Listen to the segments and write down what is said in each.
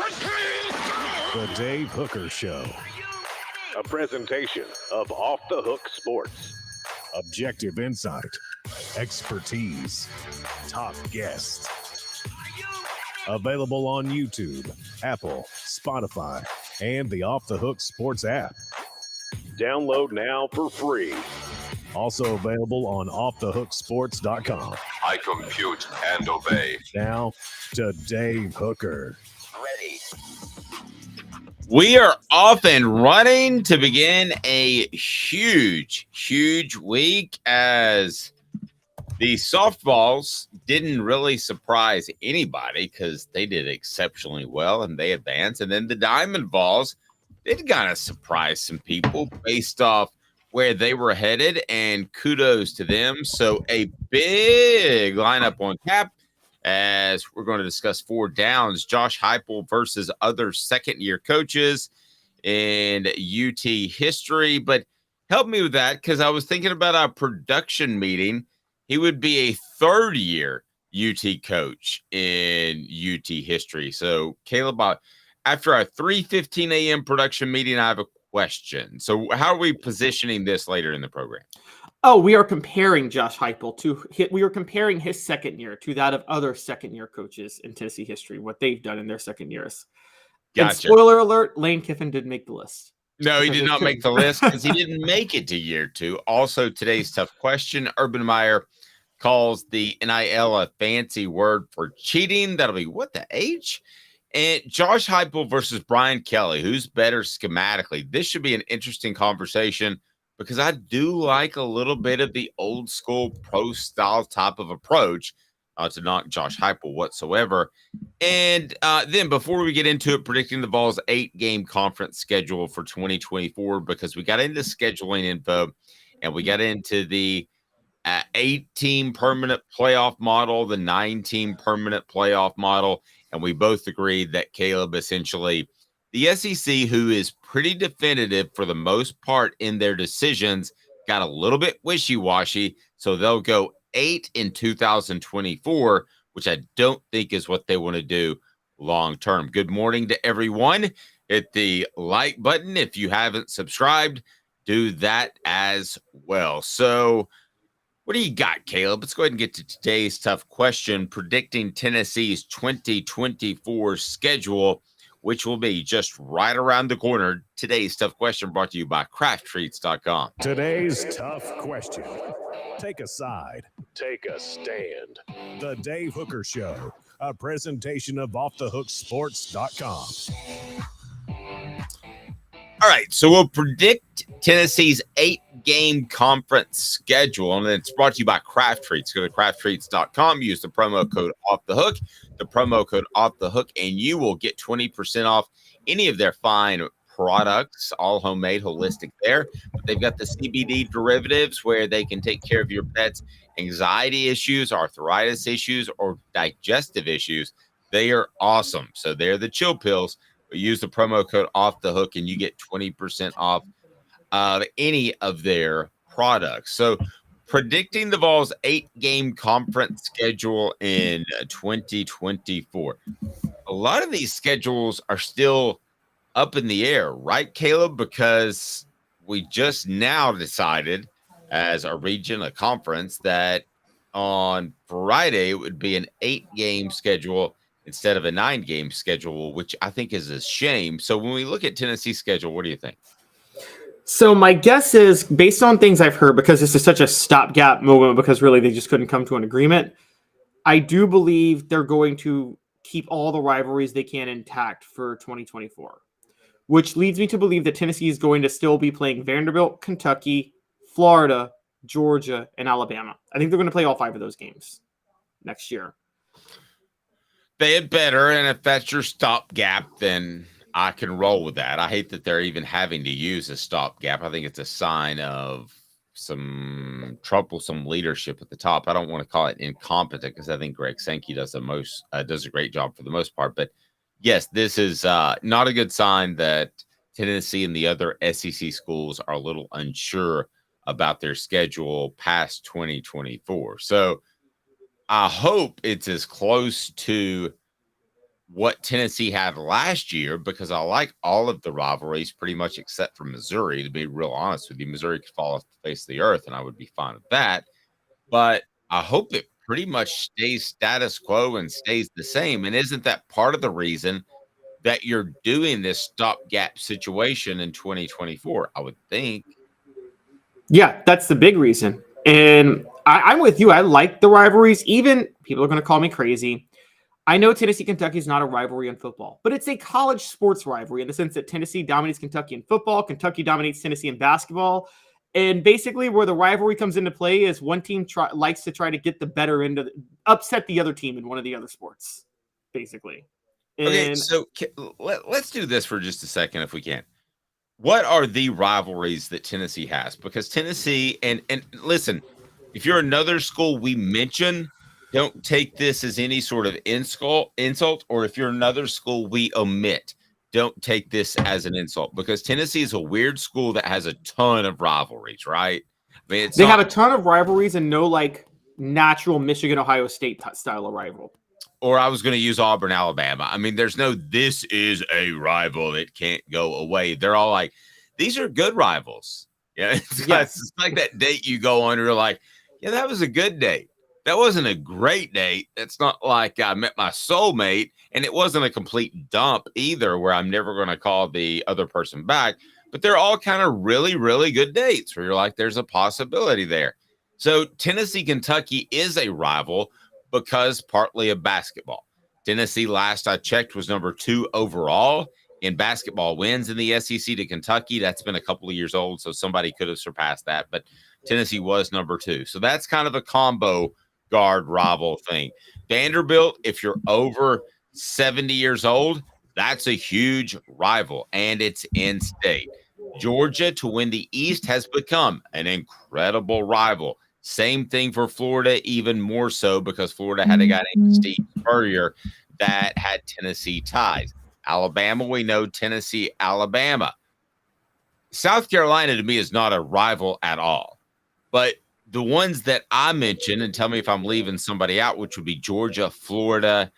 The Dave Hooker Show. A presentation of Off the Hook Sports. Objective insight, expertise, top guests. Available on YouTube, Apple, Spotify, and the Off the Hook Sports app. Download now for free. Also available on offthehooksports.com. I compute and obey. Now to Dave Hooker. Ready. We are off and running to begin a huge week as the SoftVols didn't really surprise anybody because they did exceptionally well and they advanced. And then the Diamond Vols did kind of surprise some people based off where they were headed, and kudos to them. So a big lineup on tap as we're going to discuss 4 downs. Josh Heupel versus other second-year coaches in UT history. But help me with that because I was thinking about our production meeting. He would be a third-year UT coach in UT history. So, Caleb, after our 3:15 a.m. production meeting, I have a question. So how are we positioning this later in the program? Oh, we are comparing Josh Heupel we are comparing his second year to that of other second-year coaches in Tennessee history, what they've done in their second years. Gotcha. And spoiler alert, Lane Kiffin didn't make the list. No, he did not make the list because he didn't make it to year 2. Also, today's tough question. Urban Meyer calls the NIL a fancy word for cheating. That'll be what the H? And Josh Heupel versus Brian Kelly, who's better schematically? This should be an interesting conversation because I do like a little bit of the old school pro style type of approach to knock Josh Heupel whatsoever. And then before we get into it, predicting the Vols' 8-game conference schedule for 2024, because we got into scheduling info and we got into the 8-team permanent playoff model, the 9-team permanent playoff model. And we both agreed that Caleb, essentially, the SEC, who is pretty definitive for the most part in their decisions, got a little bit wishy-washy. So they'll go 8 in 2024, which I don't think is what they want to do long-term. Good morning to everyone. Hit the like button. If you haven't subscribed, do that as well. So what do you got, Caleb? Let's go ahead and get to today's tough question, predicting Tennessee's 2024 schedule, which will be just right around the corner. Today's tough question brought to you by crafttreats.com. Today's tough question. Take a side. Take a stand. The Dave Hooker Show, a presentation of offthehooksports.com. All right, so we'll predict Tennessee's 8-game conference schedule, and it's brought to you by Craft Treats. Go to crafttreats.com, use the promo code OFFTHEHOOK, and you will get 20% off any of their fine products, all homemade, holistic there. But they've got the CBD derivatives where they can take care of your pet's anxiety issues, arthritis issues, or digestive issues. They are awesome. So they're the chill pills. But use the promo code OFFTHEHOOK and you get 20% off any of their products. So predicting the Vols' 8-game conference schedule in 2024. A lot of these schedules are still up in the air, right, Caleb? Because we just now decided as a region, a conference, that on Friday it would be an 8-game schedule instead of a 9-game schedule, which I think is a shame. So when we look at Tennessee's schedule, what do you think? So my guess is, based on things I've heard, because this is such a stopgap moment, because really they just couldn't come to an agreement, I do believe they're going to keep all the rivalries they can intact for 2024, which leads me to believe that Tennessee is going to still be playing Vanderbilt, Kentucky, Florida, Georgia, and Alabama. I think they're going to play all 5 of those games next year. They had better, and if that's your stopgap, then I can roll with that. I hate that they're even having to use a stopgap. I think it's a sign of some troublesome leadership at the top. I don't want to call it incompetent because I think Greg Sankey does a great job for the most part. But yes, this is not a good sign that Tennessee and the other SEC schools are a little unsure about their schedule past 2024. So I hope it's as close to what Tennessee had last year, because I like all of the rivalries pretty much except for Missouri, to be real honest with you. Missouri could fall off the face of the earth, and I would be fine with that. But I hope it pretty much stays status quo and stays the same. And isn't that part of the reason that you're doing this stopgap situation in 2024? I would think. Yeah, that's the big reason. And I'm with you. I like the rivalries. Even people are going to call me crazy. I know Tennessee-Kentucky is not a rivalry in football, but it's a college sports rivalry in the sense that Tennessee dominates Kentucky in football, Kentucky dominates Tennessee in basketball, and basically where the rivalry comes into play is one team likes to try to get the better end of upset the other team in one of the other sports, basically. Okay, so let's do this for just a second if we can. What are the rivalries that Tennessee has? Because Tennessee, and listen, if you're another school we mention, don't take this as any sort of insult, or if you're another school we omit, don't take this as an insult, because Tennessee is a weird school that has a ton of rivalries, right? I mean, they have a ton of rivalries and no like natural Michigan-Ohio State style of rival. Or I was going to use Auburn, Alabama. I mean, there's no, this is a rival that can't go away. They're all like, these are good rivals. Yeah, it's like that date you go on, and you're like, yeah, that was a good date. That wasn't a great date. It's not like I met my soulmate, and it wasn't a complete dump either where I'm never going to call the other person back. But they're all kind of really, really good dates where you're like, there's a possibility there. So Tennessee, Kentucky is a rival because partly of basketball. Tennessee, last I checked, was number 2 overall in basketball wins in the SEC to Kentucky. That's been a couple of years old, so somebody could have surpassed that. But Tennessee was number 2. So that's kind of a combo guard rival thing. Vanderbilt, if you're over 70 years old, that's a huge rival, and it's in state. Georgia, to win the East, has become an incredible rival. Same thing for Florida, even more so because Florida had a guy named Steve Spurrier that had Tennessee ties. Alabama, we know Tennessee, Alabama. South Carolina, to me, is not a rival at all. But the ones that I mentioned, and tell me if I'm leaving somebody out, which would be Georgia, Florida,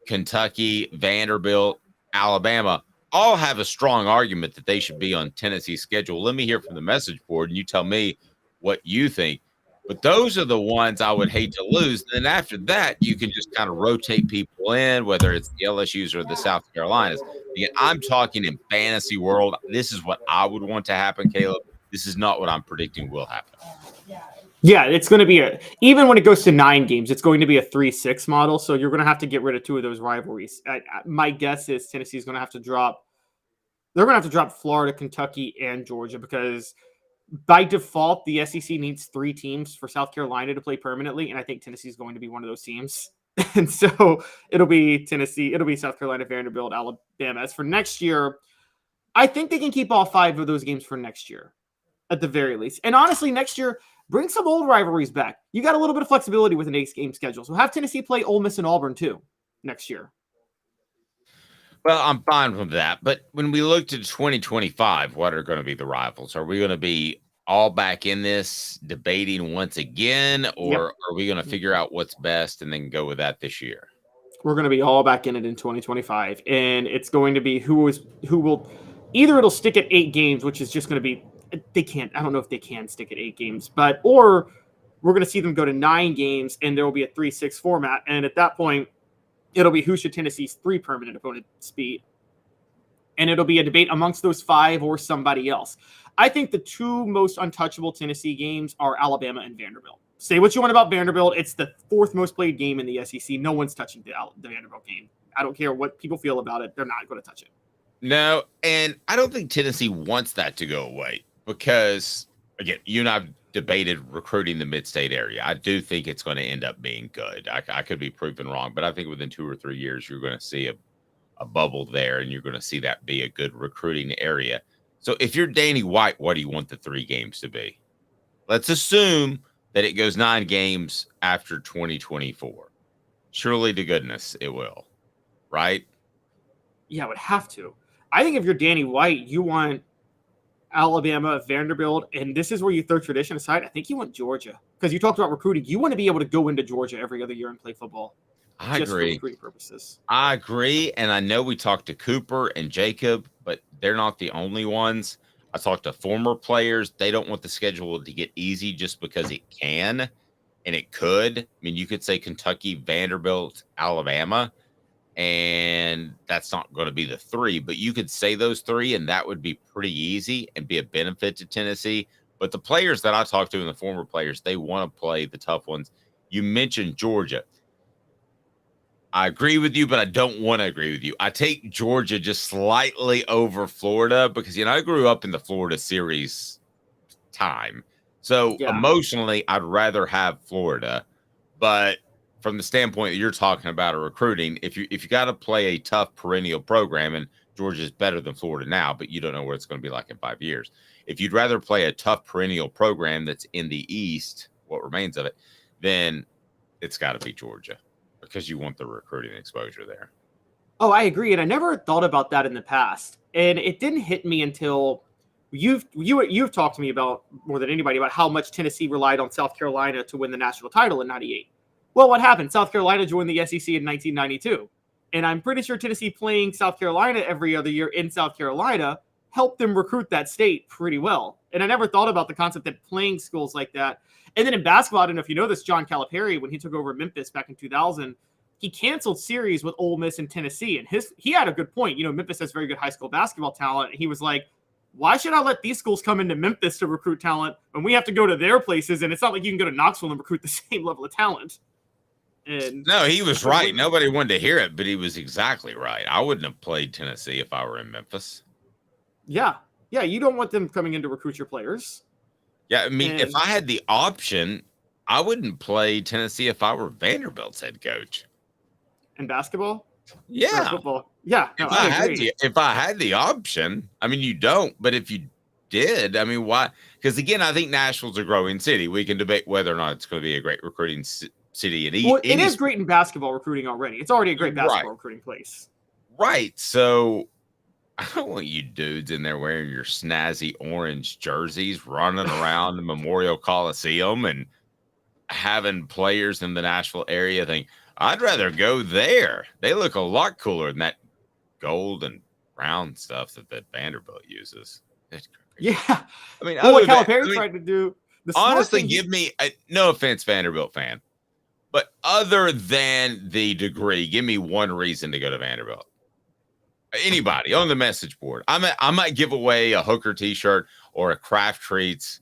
Kentucky, Vanderbilt, Alabama, all have a strong argument that they should be on Tennessee's schedule. Let me hear from the message board, and you tell me what you think. But those are the ones I would hate to lose. And then after that, you can just kind of rotate people in, whether it's the LSUs or the South Carolinas. Again, I'm talking in fantasy world. This is what I would want to happen, Caleb. This is not what I'm predicting will happen. Yeah, it's going to be even when it goes to 9 games, it's going to be a 3-6 model. So you're going to have to get rid of 2 of those rivalries. My guess is Tennessee's going to have to drop. They're going to have to drop Florida, Kentucky, and Georgia because by default, the SEC needs 3 teams for South Carolina to play permanently. And I think Tennessee is going to be one of those teams. And so it'll be Tennessee, it'll be South Carolina, Vanderbilt, Alabama. As for next year, I think they can keep all 5 of those games for next year at the very least. And honestly, next year, bring some old rivalries back. You got a little bit of flexibility with an 8-game schedule. So have Tennessee play Ole Miss and Auburn too next year. Well, I'm fine with that. But when we look to 2025, what are going to be the rivals? Are we going to be all back in this debating once again, or are we going to figure out what's best and then go with that this year? We're going to be all back in it in 2025. And it's going to be who will either it'll stick at 8 games, which is just going to be I don't know if they can stick at 8 games, or we're going to see them go to 9 games and there will be a 3-6 format. And at that point, it'll be who should Tennessee's 3 permanent opponents be. And it'll be a debate amongst those 5 or somebody else. I think the 2 most untouchable Tennessee games are Alabama and Vanderbilt. Say what you want about Vanderbilt. It's the 4th most played game in the SEC. No one's touching the Vanderbilt game. I don't care what people feel about it. They're not going to touch it. No, and I don't think Tennessee wants that to go away. Because, again, you and I have debated recruiting the mid-state area. I do think it's going to end up being good. I could be proven wrong, but I think within 2 or 3 years, you're going to see a bubble there, and you're going to see that be a good recruiting area. So if you're Danny White, what do you want the 3 games to be? Let's assume that it goes 9 games after 2024. Surely to goodness it will, right? Yeah, it would have to. I think if you're Danny White, you want Alabama, Vanderbilt, and this is where you throw tradition aside. I think you want Georgia because you talked about recruiting. You want to be able to go into Georgia every other year and play football. I just agree. for recruiting purposes. I agree. And I know we talked to Cooper and Jacob, but they're not the only ones. I talked to former players. They don't want the schedule to get easy just because it can and it could. I mean, you could say Kentucky, Vanderbilt, Alabama, and that's not going to be the three, but you could say those three, and that would be pretty easy and be a benefit to Tennessee. But the players that I talked to and the former players, they want to play the tough ones. You mentioned Georgia. I agree with you, but I don't want to agree with you. I take Georgia just slightly over Florida because, I grew up in the Florida series time. So Yeah. emotionally, I'd rather have Florida. But from the standpoint that you're talking about of recruiting, if you got to play a tough perennial program, and Georgia's better than Florida now, but you don't know what it's going to be like in 5 years. If you'd rather play a tough perennial program that's in the East, what remains of it, then it's got to be Georgia because you want the recruiting exposure there. Oh, I agree. And I never thought about that in the past. And it didn't hit me until you've talked to me about more than anybody about how much Tennessee relied on South Carolina to win the national title in 98. Well, what happened? South Carolina joined the SEC in 1992. And I'm pretty sure Tennessee playing South Carolina every other year in South Carolina helped them recruit that state pretty well. And I never thought about the concept that playing schools like that. And then in basketball, I don't know if you know this, John Calipari, when he took over Memphis back in 2000, he canceled series with Ole Miss and Tennessee. And he had a good point. Memphis has very good high school basketball talent. And he was like, why should I let these schools come into Memphis to recruit talent when we have to go to their places? And it's not like you can go to Knoxville and recruit the same level of talent. And no, he was right. Nobody wanted to hear it, but he was exactly right. I wouldn't have played Tennessee if I were in Memphis. Yeah. Yeah, you don't want them coming in to recruit your players. Yeah, I mean, if I had the option, I wouldn't play Tennessee if I were Vanderbilt's head coach. In basketball? Yeah. Football. Yeah. No, if I had the option, I mean, you don't, but if you did, I mean, why? Because again, I think Nashville's a growing city. We can debate whether or not it's going to be a great recruiting city. It is great in basketball recruiting already. It's already a great basketball recruiting place. Right. So I don't want you dudes in there wearing your snazzy orange jerseys, running around the Memorial Coliseum and having players in the Nashville area think, I'd rather go there. They look a lot cooler than that gold and brown stuff that Vanderbilt uses. Yeah. I mean, what Calipari tried to do. Honestly, give me, no offense, Vanderbilt fan, but other than the degree, give me one reason to go to Vanderbilt. Anybody on the message board. I might give away a Hooker t-shirt or a Kraft Treats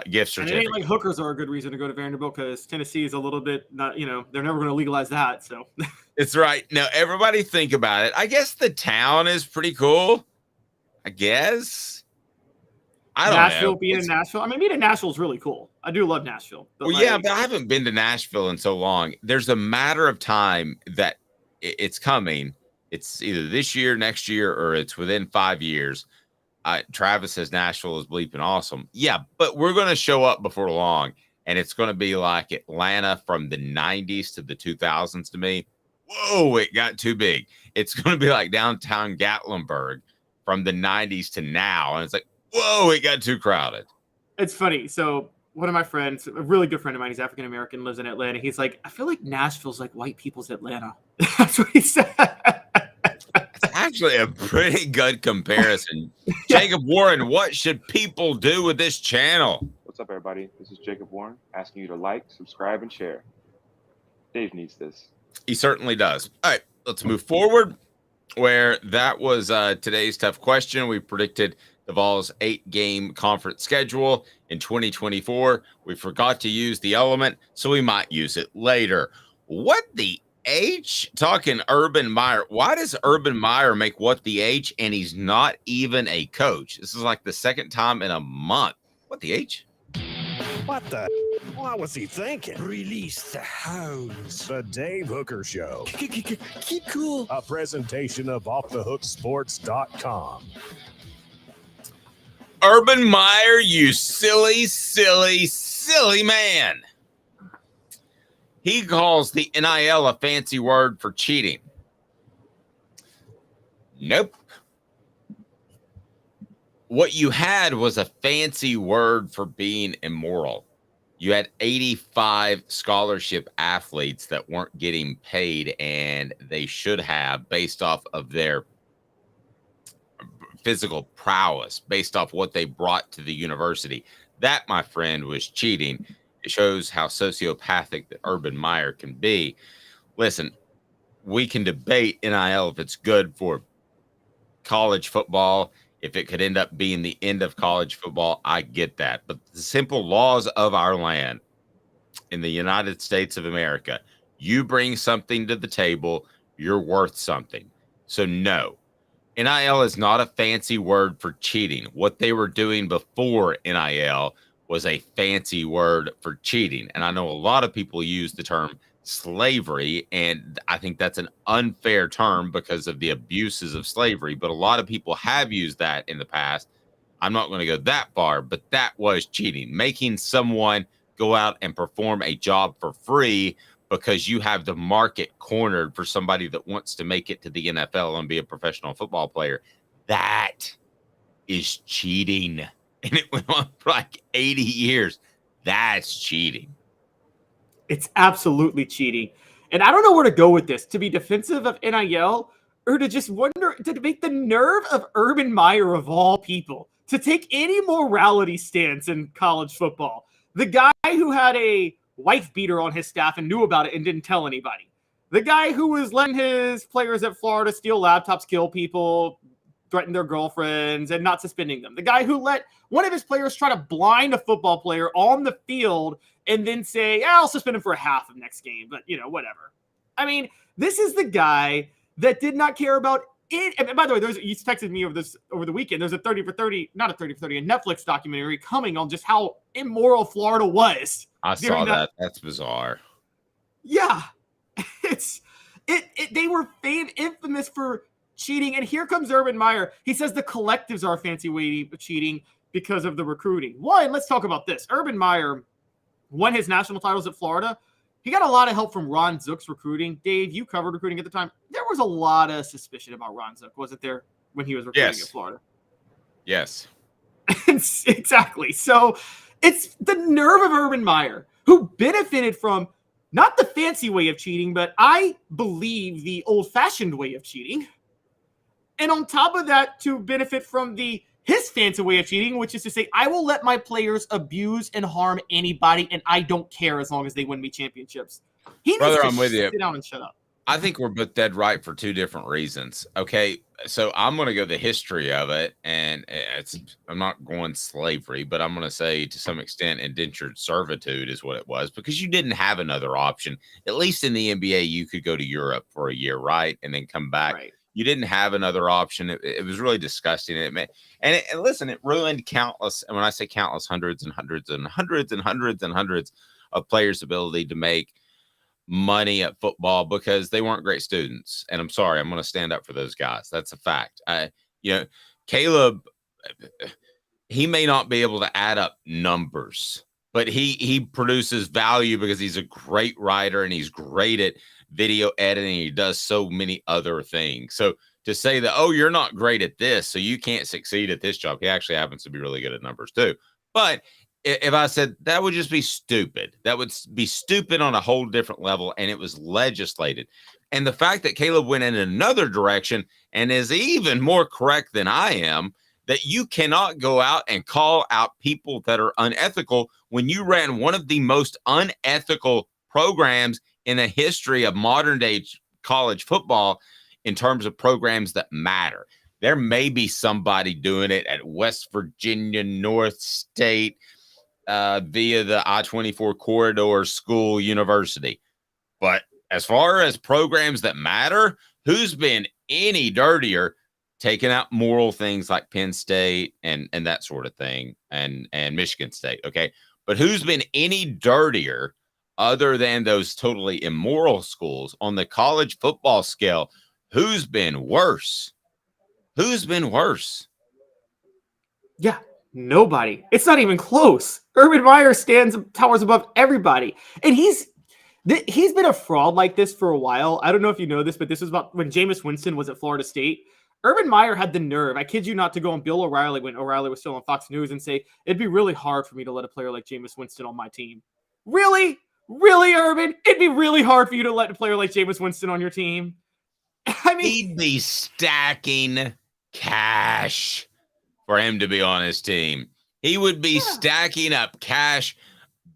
gift certificate. And it ain't like hookers are a good reason to go to Vanderbilt because Tennessee is a little bit not, they're never going to legalize that. So it's right. Now, everybody think about it. I guess the town is pretty cool. I guess. I don't Nashville know. Being in Nashville. I mean, being in Nashville is really cool. I do love Nashville. But yeah, but I haven't been to Nashville in so long. There's a matter of time that it's coming. It's either this year, next year, or it's within 5 years. Travis says Nashville is bleeping awesome. Yeah, but we're going to show up before long, and it's going to be like Atlanta from the 90s to the 2000s to me. Whoa, it got too big. It's going to be like downtown Gatlinburg from the 90s to now, and it's like, whoa, it got too crowded. It's funny. So one of my friends, a really good friend of mine, he's African-American, lives in Atlanta. He's like, I feel like Nashville's like white people's Atlanta. That's what he said. It's actually a pretty good comparison. Jacob Warren, what should people do with this channel? What's up, everybody? This is Jacob Warren asking you to like, subscribe, and share. Dave needs this. He certainly does. All right, let's move forward. Where that was today's tough question. We predicted the Vols' 8-game conference schedule in 2024. We forgot to use the element, so we might use it later. What the H? Talking Urban Meyer. Why does Urban Meyer make what the H and he's not even a coach? This is like the second time in a month. What the H? What the? What was he thinking? Release the hounds. The Dave Hooker Show. Keep cool. A presentation of offthehooksports.com. Urban Meyer, you silly, silly, silly man. He calls the NIL a fancy word for cheating. Nope. What you had was a fancy word for being immoral. You had 85 scholarship athletes that weren't getting paid, and they should have based off of their physical prowess, based off what they brought to the university. That, my friend, was cheating. It shows how sociopathic that Urban Meyer can be. Listen, we can debate NIL if it's good for college football, if it could end up being the end of college football. I get that. But the simple laws of our land in the United States of America, you bring something to the table, you're worth something. So no, NIL is not a fancy word for cheating. What they were doing before NIL was a fancy word for cheating. And I know a lot of people use the term slavery, and I think that's an unfair term because of the abuses of slavery. But a lot of people have used that in the past. I'm not going to go that far, but that was cheating, making someone go out and perform a job for free because you have the market cornered for somebody that wants to make it to the NFL and be a professional football player. That is cheating. And it went on for like 80 years. That's cheating. It's absolutely cheating. And I don't know where to go with this, to be defensive of NIL or to just wonder, to make the nerve of Urban Meyer of all people to take any morality stance in college football. The guy who had a wife beater on his staff and knew about it and didn't tell anybody. The guy who was letting his players at Florida steal laptops, kill people, threaten their girlfriends, and not suspending them. The guy who let one of his players try to blind a football player on the field and then say, I'll suspend him for a half of next game, but, whatever. I mean, this is the guy that did not care about it. And by the way, you texted me over the weekend. There's a 30 for 30, not a 30 for 30, a Netflix documentary coming on just how immoral Florida was. I saw that. That's bizarre. Yeah. They were infamous for cheating. And here comes Urban Meyer. He says the collectives are a fancy way of cheating because of the recruiting. One, let's talk about this. Urban Meyer won his national titles at Florida. He got a lot of help from Ron Zook's recruiting. Dave, you covered recruiting at the time. There was a lot of suspicion about Ron Zook, wasn't there, when he was recruiting at Florida? Yes. Exactly. So it's the nerve of Urban Meyer, who benefited from not the fancy way of cheating, but I believe the old-fashioned way of cheating. And on top of that, to benefit from his fancy way of cheating, which is to say, I will let my players abuse and harm anybody, and I don't care as long as they win me championships. He needs Brother, to I'm with you. sit down and shut up. I think we're both dead right for two different reasons. Okay, so I'm going to go the history of it, and I'm not going slavery, but I'm going to say to some extent indentured servitude is what it was, because you didn't have another option. At least in the NBA, you could go to Europe for a year, right, and then come back. Right. You didn't have another option. It was really disgusting. And listen, it ruined countless, and when I say countless, hundreds and hundreds and hundreds and hundreds and hundreds of players' ability to make money at football because they weren't great students. And I'm sorry, I'm going to stand up for those guys. That's a fact. Caleb, he may not be able to add up numbers, but he produces value because he's a great writer and he's great at video editing. He does so many other things. So to say that, oh, you're not great at this, so you can't succeed at this job. He actually happens to be really good at numbers too. But if I said that would just be stupid, that would be stupid on a whole different level. And it was legislated. And the fact that Caleb went in another direction and is even more correct than I am, that you cannot go out and call out people that are unethical when you ran one of the most unethical programs in the history of modern day college football in terms of programs that matter. There may be somebody doing it at West Virginia North State via the I-24 corridor school university. But as far as programs that matter, who's been any dirtier taking out moral things like Penn State and that sort of thing and Michigan State, okay? But who's been any dirtier other than those totally immoral schools on the college football scale? Who's been worse? Who's been worse? Yeah, nobody. It's not even close. Urban Meyer towers above everybody. And he's been a fraud like this for a while. I don't know if you know this, but this was about when Jameis Winston was at Florida State. Urban Meyer had the nerve, I kid you not, to go on Bill O'Reilly when O'Reilly was still on Fox News and say, it'd be really hard for me to let a player like Jameis Winston on my team. Really? Really, Urban? It'd be really hard for you to let a player like Jameis Winston on your team? I mean, he'd be stacking cash for him to be on his team. He would be stacking up cash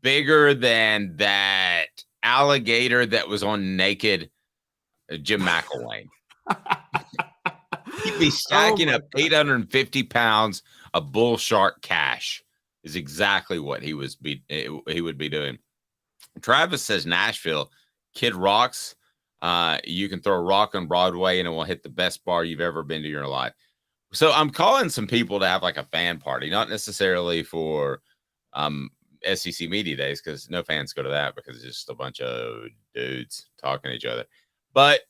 bigger than that alligator that was on Naked Jim McElwain. He'd be stacking up 850 pounds of bull shark cash is exactly what he would be doing. Travis says Nashville, Kid Rock's. You can throw a rock on Broadway and it will hit the best bar you've ever been to in your life. So I'm calling some people to have like a fan party, not necessarily for SEC Media Days, because no fans go to that because it's just a bunch of dudes talking to each other. But,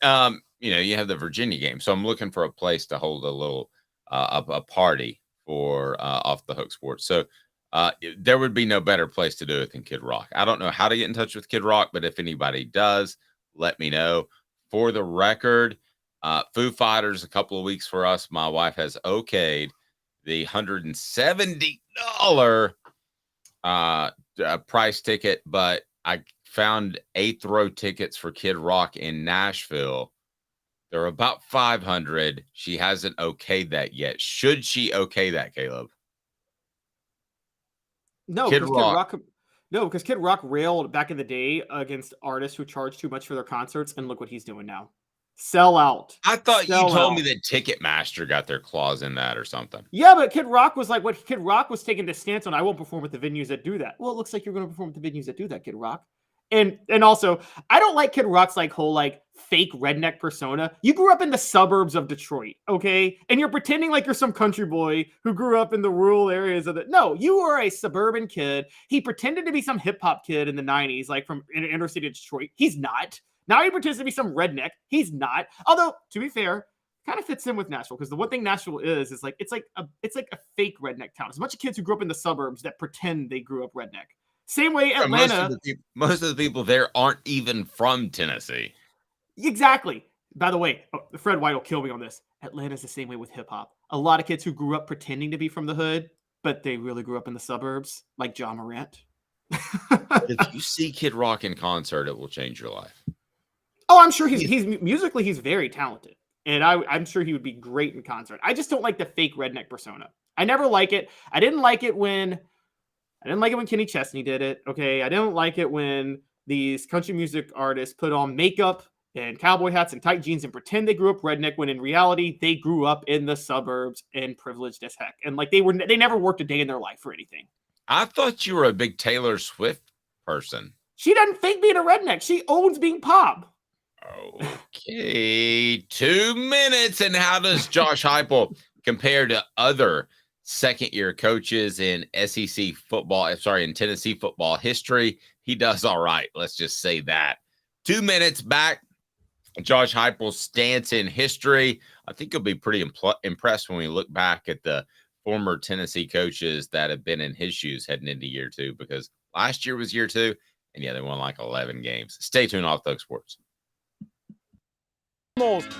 you have the Virginia game. So I'm looking for a place to hold a little a party for Off the Hook Sports. So there would be no better place to do it than Kid Rock. I don't know how to get in touch with Kid Rock, but if anybody does, let me know. For the record, Foo Fighters, a couple of weeks for us. My wife has okayed the $170 price ticket, but I found 8th row tickets for Kid Rock in Nashville. They're about $500. She hasn't okayed that yet. Should she okay that, Caleb? No, because Kid Rock railed back in the day against artists who charge too much for their concerts, and look what he's doing now. Sell out. I thought you told me that Ticketmaster got their claws in that or something. Yeah, but Kid Rock was like, what Kid Rock was taking the stance on, I won't perform at the venues that do that. Well, it looks like you're going to perform at the venues that do that, Kid Rock. And also, I don't like Kid Rock's whole fake redneck persona. You grew up in the suburbs of Detroit, okay? And you're pretending like you're some country boy who grew up in the rural areas of No, you are a suburban kid. He pretended to be some hip hop kid in the 90s, from inner city of Detroit. He's not. Now he pretends to be some redneck. He's not. Although, to be fair, kind of fits in with Nashville, because the one thing Nashville is it's like a fake redneck town. It's a bunch of kids who grew up in the suburbs that pretend they grew up redneck. Same way Atlanta. Most of the people there aren't even from Tennessee. Exactly. By the way, Fred White will kill me on this. Atlanta's the same way with hip hop. A lot of kids who grew up pretending to be from the hood, but they really grew up in the suburbs, like John Morant. If you see Kid Rock in concert, it will change your life. Oh, I'm sure he's musically he's very talented, and I'm sure he would be great in concert. I just don't like the fake redneck persona. I never like it. I didn't like it when Kenny Chesney did it. Okay, I didn't like it when these country music artists put on makeup and cowboy hats and tight jeans and pretend they grew up redneck when in reality they grew up in the suburbs and privileged as heck, and they never worked a day in their life for anything. I thought you were a big Taylor Swift person. She doesn't fake being a redneck. She owns being pop. Okay, 2 minutes. And how does Josh Heupel compare to other second-year coaches in SEC football? In Tennessee football history? He does all right. Let's just say that. 2 minutes back. Josh Heupel's stance in history. I think you'll be pretty impressed when we look back at the former Tennessee coaches that have been in his shoes heading into year 2, because last year was year 2, and they won 11 games. Stay tuned. Off Thug Sports.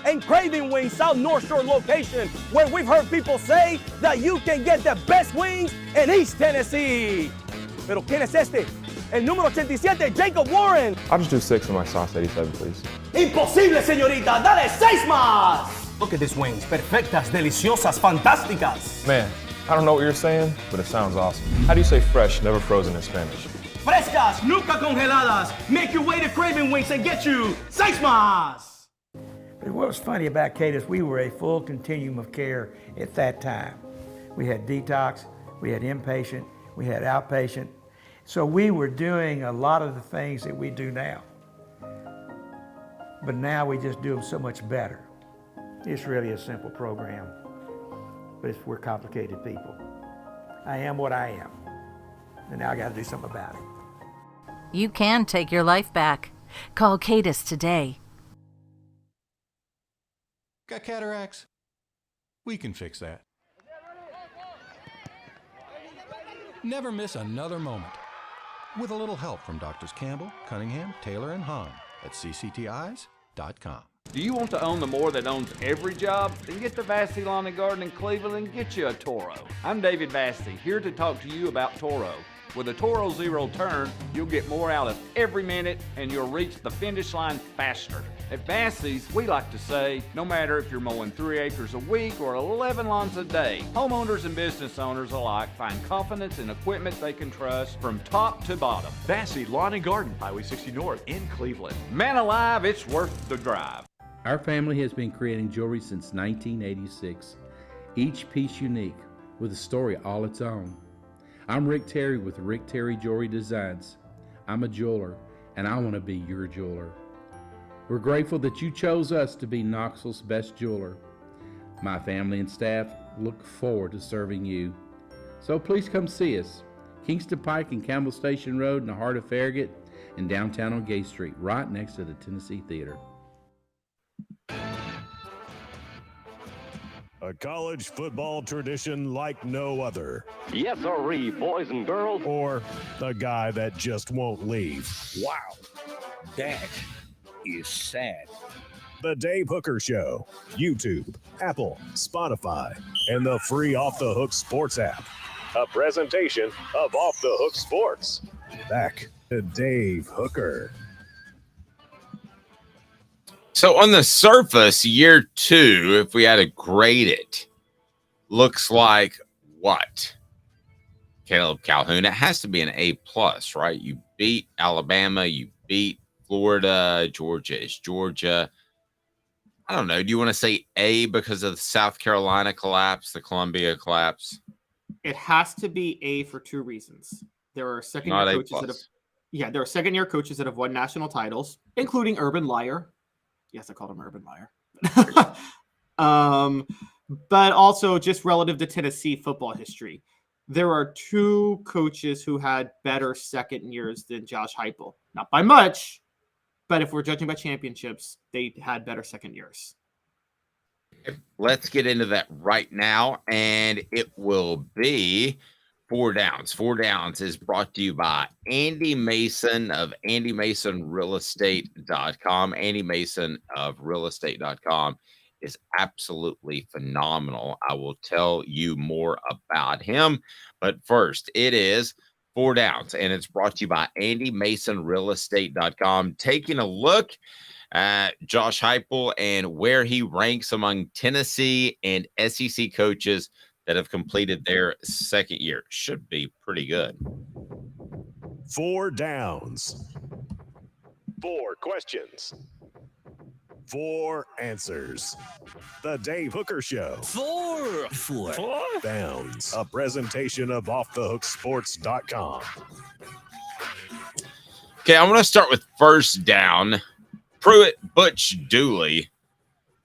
And Craving Wings South North Shore location, where we've heard people say that you can get the best wings in East Tennessee. Pero ¿quién es este? El número 87, Jacob Warren. I'll just do 6 on my sauce 87, please. Imposible, señorita. Dale 6 más. Look at these wings. Perfectas, deliciosas, fantásticas. Man, I don't know what you're saying, but it sounds awesome. How do you say fresh, never frozen in Spanish? Frescas, nunca congeladas. Make your way to Craving Wings and get you 6 más. What was funny about Kate is we were a full continuum of care at that time. We had detox, we had inpatient, we had outpatient. So we were doing a lot of the things that we do now. But now we just do them so much better. It's really a simple program, but we're complicated people. I am what I am, and now I got to do something about it. You can take your life back. Call Cadis today. Got cataracts? We can fix that. Never miss another moment. With a little help from Doctors Campbell, Cunningham, Taylor, and Hahn at ccteyes.com. Do you want to own the more that owns every job? Then get to Vassy Lawn and Garden in Cleveland and get you a Toro. I'm David Vassy, here to talk to you about Toro. With a Toro Zero Turn, you'll get more out of every minute and you'll reach the finish line faster. At Vassy's, we like to say, no matter if you're mowing 3 acres a week or 11 lawns a day, homeowners and business owners alike find confidence in equipment they can trust from top to bottom. Vassy Lawn and Garden, Highway 60 North in Cleveland. Man alive, it's worth the drive. Our family has been creating jewelry since 1986, each piece unique with a story all its own. I'm Rick Terry with Rick Terry Jewelry Designs. I'm a jeweler, and I want to be your jeweler. We're grateful that you chose us to be Knoxville's best jeweler. My family and staff look forward to serving you. So please come see us. Kingston Pike and Campbell Station Road in the heart of Farragut and downtown on Gay Street, right next to the Tennessee Theater. A college football tradition like no other. Yes, sirree, boys and girls. Or a guy that just won't leave. Wow, that is sad. The Dave Hooker Show, YouTube, Apple, Spotify, and the free Off the Hook Sports app. A presentation of Off the Hook Sports. Back to Dave Hooker. So on the surface, year 2, if we had to grade it, looks like what? Caleb Calhoun, it has to be an A+, right? You beat Alabama, you beat Florida, Georgia is Georgia. I don't know. Do you want to say A because of the South Carolina collapse, the Columbia collapse? It has to be A for 2 reasons. There are second-year coaches that have won national titles, including Urban Meyer. Yes, I called him Urban Meyer. But also just relative to Tennessee football history. There are 2 coaches who had better second years than Josh Heupel. Not by much, but if we're judging by championships, they had better second years. Let's get into that right now, and it will be 4 Downs. 4 Downs is brought to you by Andy Mason of AndyMasonRealEstate.com. Andy Mason of realestate.com is absolutely phenomenal. I will tell you more about him, but first, it is 4 Downs, and it's brought to you by AndyMasonRealEstate.com. Taking a look at Josh Heupel and where he ranks among Tennessee and SEC coaches that have completed their second year. Should be pretty good. 4 Downs. 4 questions. 4 answers. The Dave Hooker Show. 4 Downs. A presentation of OffTheHookSports.com. Okay, I want to start with first down. Pruitt Butch Dooley.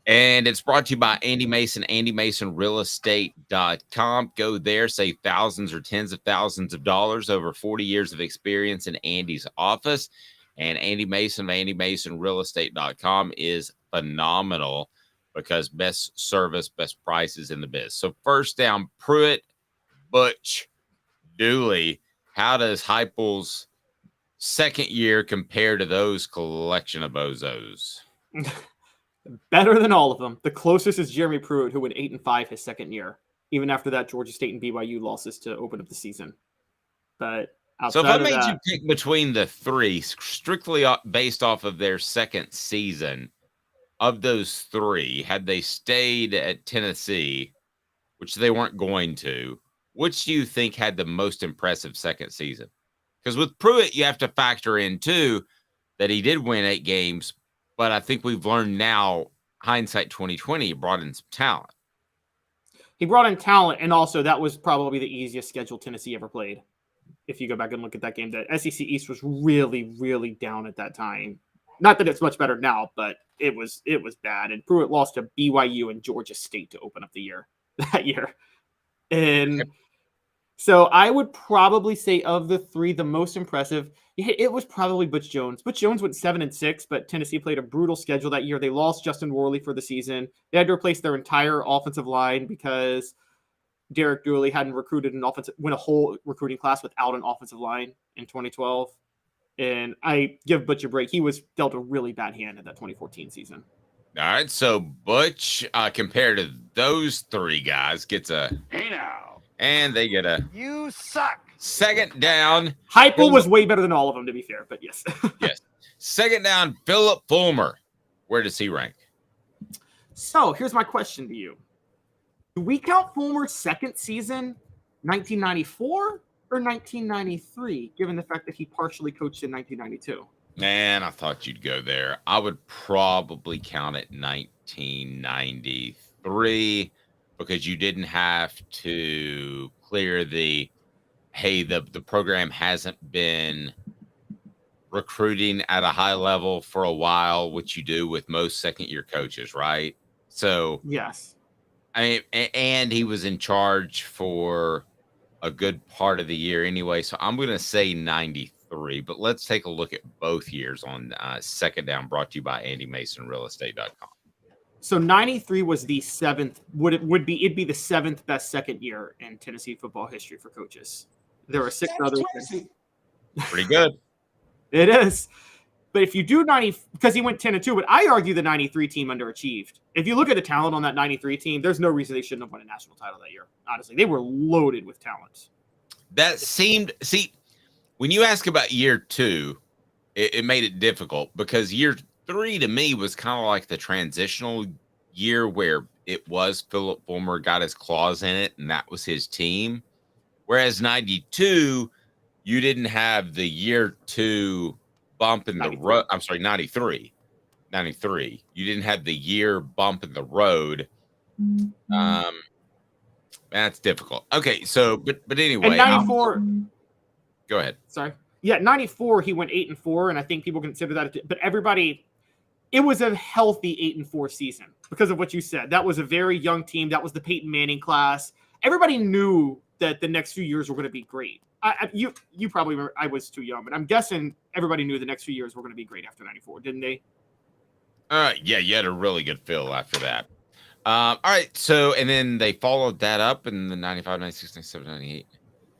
And it's brought to you by Andy Mason, AndyMasonRealEstate.com. Go there, save thousands or tens of thousands of dollars, over 40 years of experience in Andy's office. And Andy Mason of AndyMasonRealEstate.com is phenomenal because best service, best prices in the biz. So first down, Pruitt Butch Dooley. How does Heupel's second year compare to those collection of bozos? Better than all of them. The closest is Jeremy Pruitt, who went 8-5 his second year. Even after that, Georgia State and BYU losses to open up the season. But so if I made you pick between the 3, strictly based off of their second season, of those 3, had they stayed at Tennessee, which they weren't going to, which do you think had the most impressive second season? Because with Pruitt, you have to factor in, too, that he did win 8 games, but I think we've learned now, hindsight 2020, he brought in some talent. He brought in talent, and also that was probably the easiest schedule Tennessee ever played. If you go back and look at that game, the SEC East was really, really down at that time. Not that it's much better now, but it was bad. And Pruitt lost to BYU and Georgia State to open up the year that year. And so I would probably say of the 3, the most impressive, it was probably Butch Jones. Butch Jones went 7-6, but Tennessee played a brutal schedule that year. They lost Justin Worley for the season. They had to replace their entire offensive line because Derek Dooley hadn't win a whole recruiting class without an offensive line in 2012. And I give Butch a break. He was dealt a really bad hand in that 2014 season. All right, so Butch, compared to those three guys, gets a Hey now. and they get a You suck. second down. Heupel was way better than all of them, to be fair, but yes. Yes. Second down, Philip Fulmer. Where does he rank? So here's my question to you. Do we count Fulmer's second season 1994 or 1993, given the fact that he partially coached in 1992? Man, I thought you'd go there. I would probably count it 1993 because you didn't have to clear the program hasn't been recruiting at a high level for a while, which you do with most second-year coaches, right? So, yes. I mean, and he was in charge for a good part of the year anyway. So I'm going to say 93, but let's take a look at both years on Second Down, brought to you by AndyMasonRealEstate.com. So 93 was the seventh. It'd be the seventh best second year in Tennessee football history for coaches. There were six others. Pretty good. It is. But if you do 90, because he went 10-2, but I argue the 93 team underachieved. If you look at the talent on that 93 team, there's no reason they shouldn't have won a national title that year. Honestly, they were loaded with talent. That seemed, when you ask about year two, it made it difficult because year three to me was kind of like the transitional year where it was Philip Fulmer got his claws in it and that was his team. Whereas 92, you didn't have the year two bump in the road. I'm sorry, 93. You didn't have the year bump in the road. That's difficult. Okay, so but anyway, and 94. Go ahead. Sorry. Yeah, 94 he went 8-4, and I think people consider that. But everybody, it was a healthy 8-4 season because of what you said. That was a very young team. That was the Peyton Manning class. Everybody knew that the next few years were going to be great. You probably remember, I was too young, but I'm guessing everybody knew the next few years were going to be great after 94, didn't they? Yeah, you had a really good feel after that. All right, so, and then they followed that up in the 95, 96, 97, 98.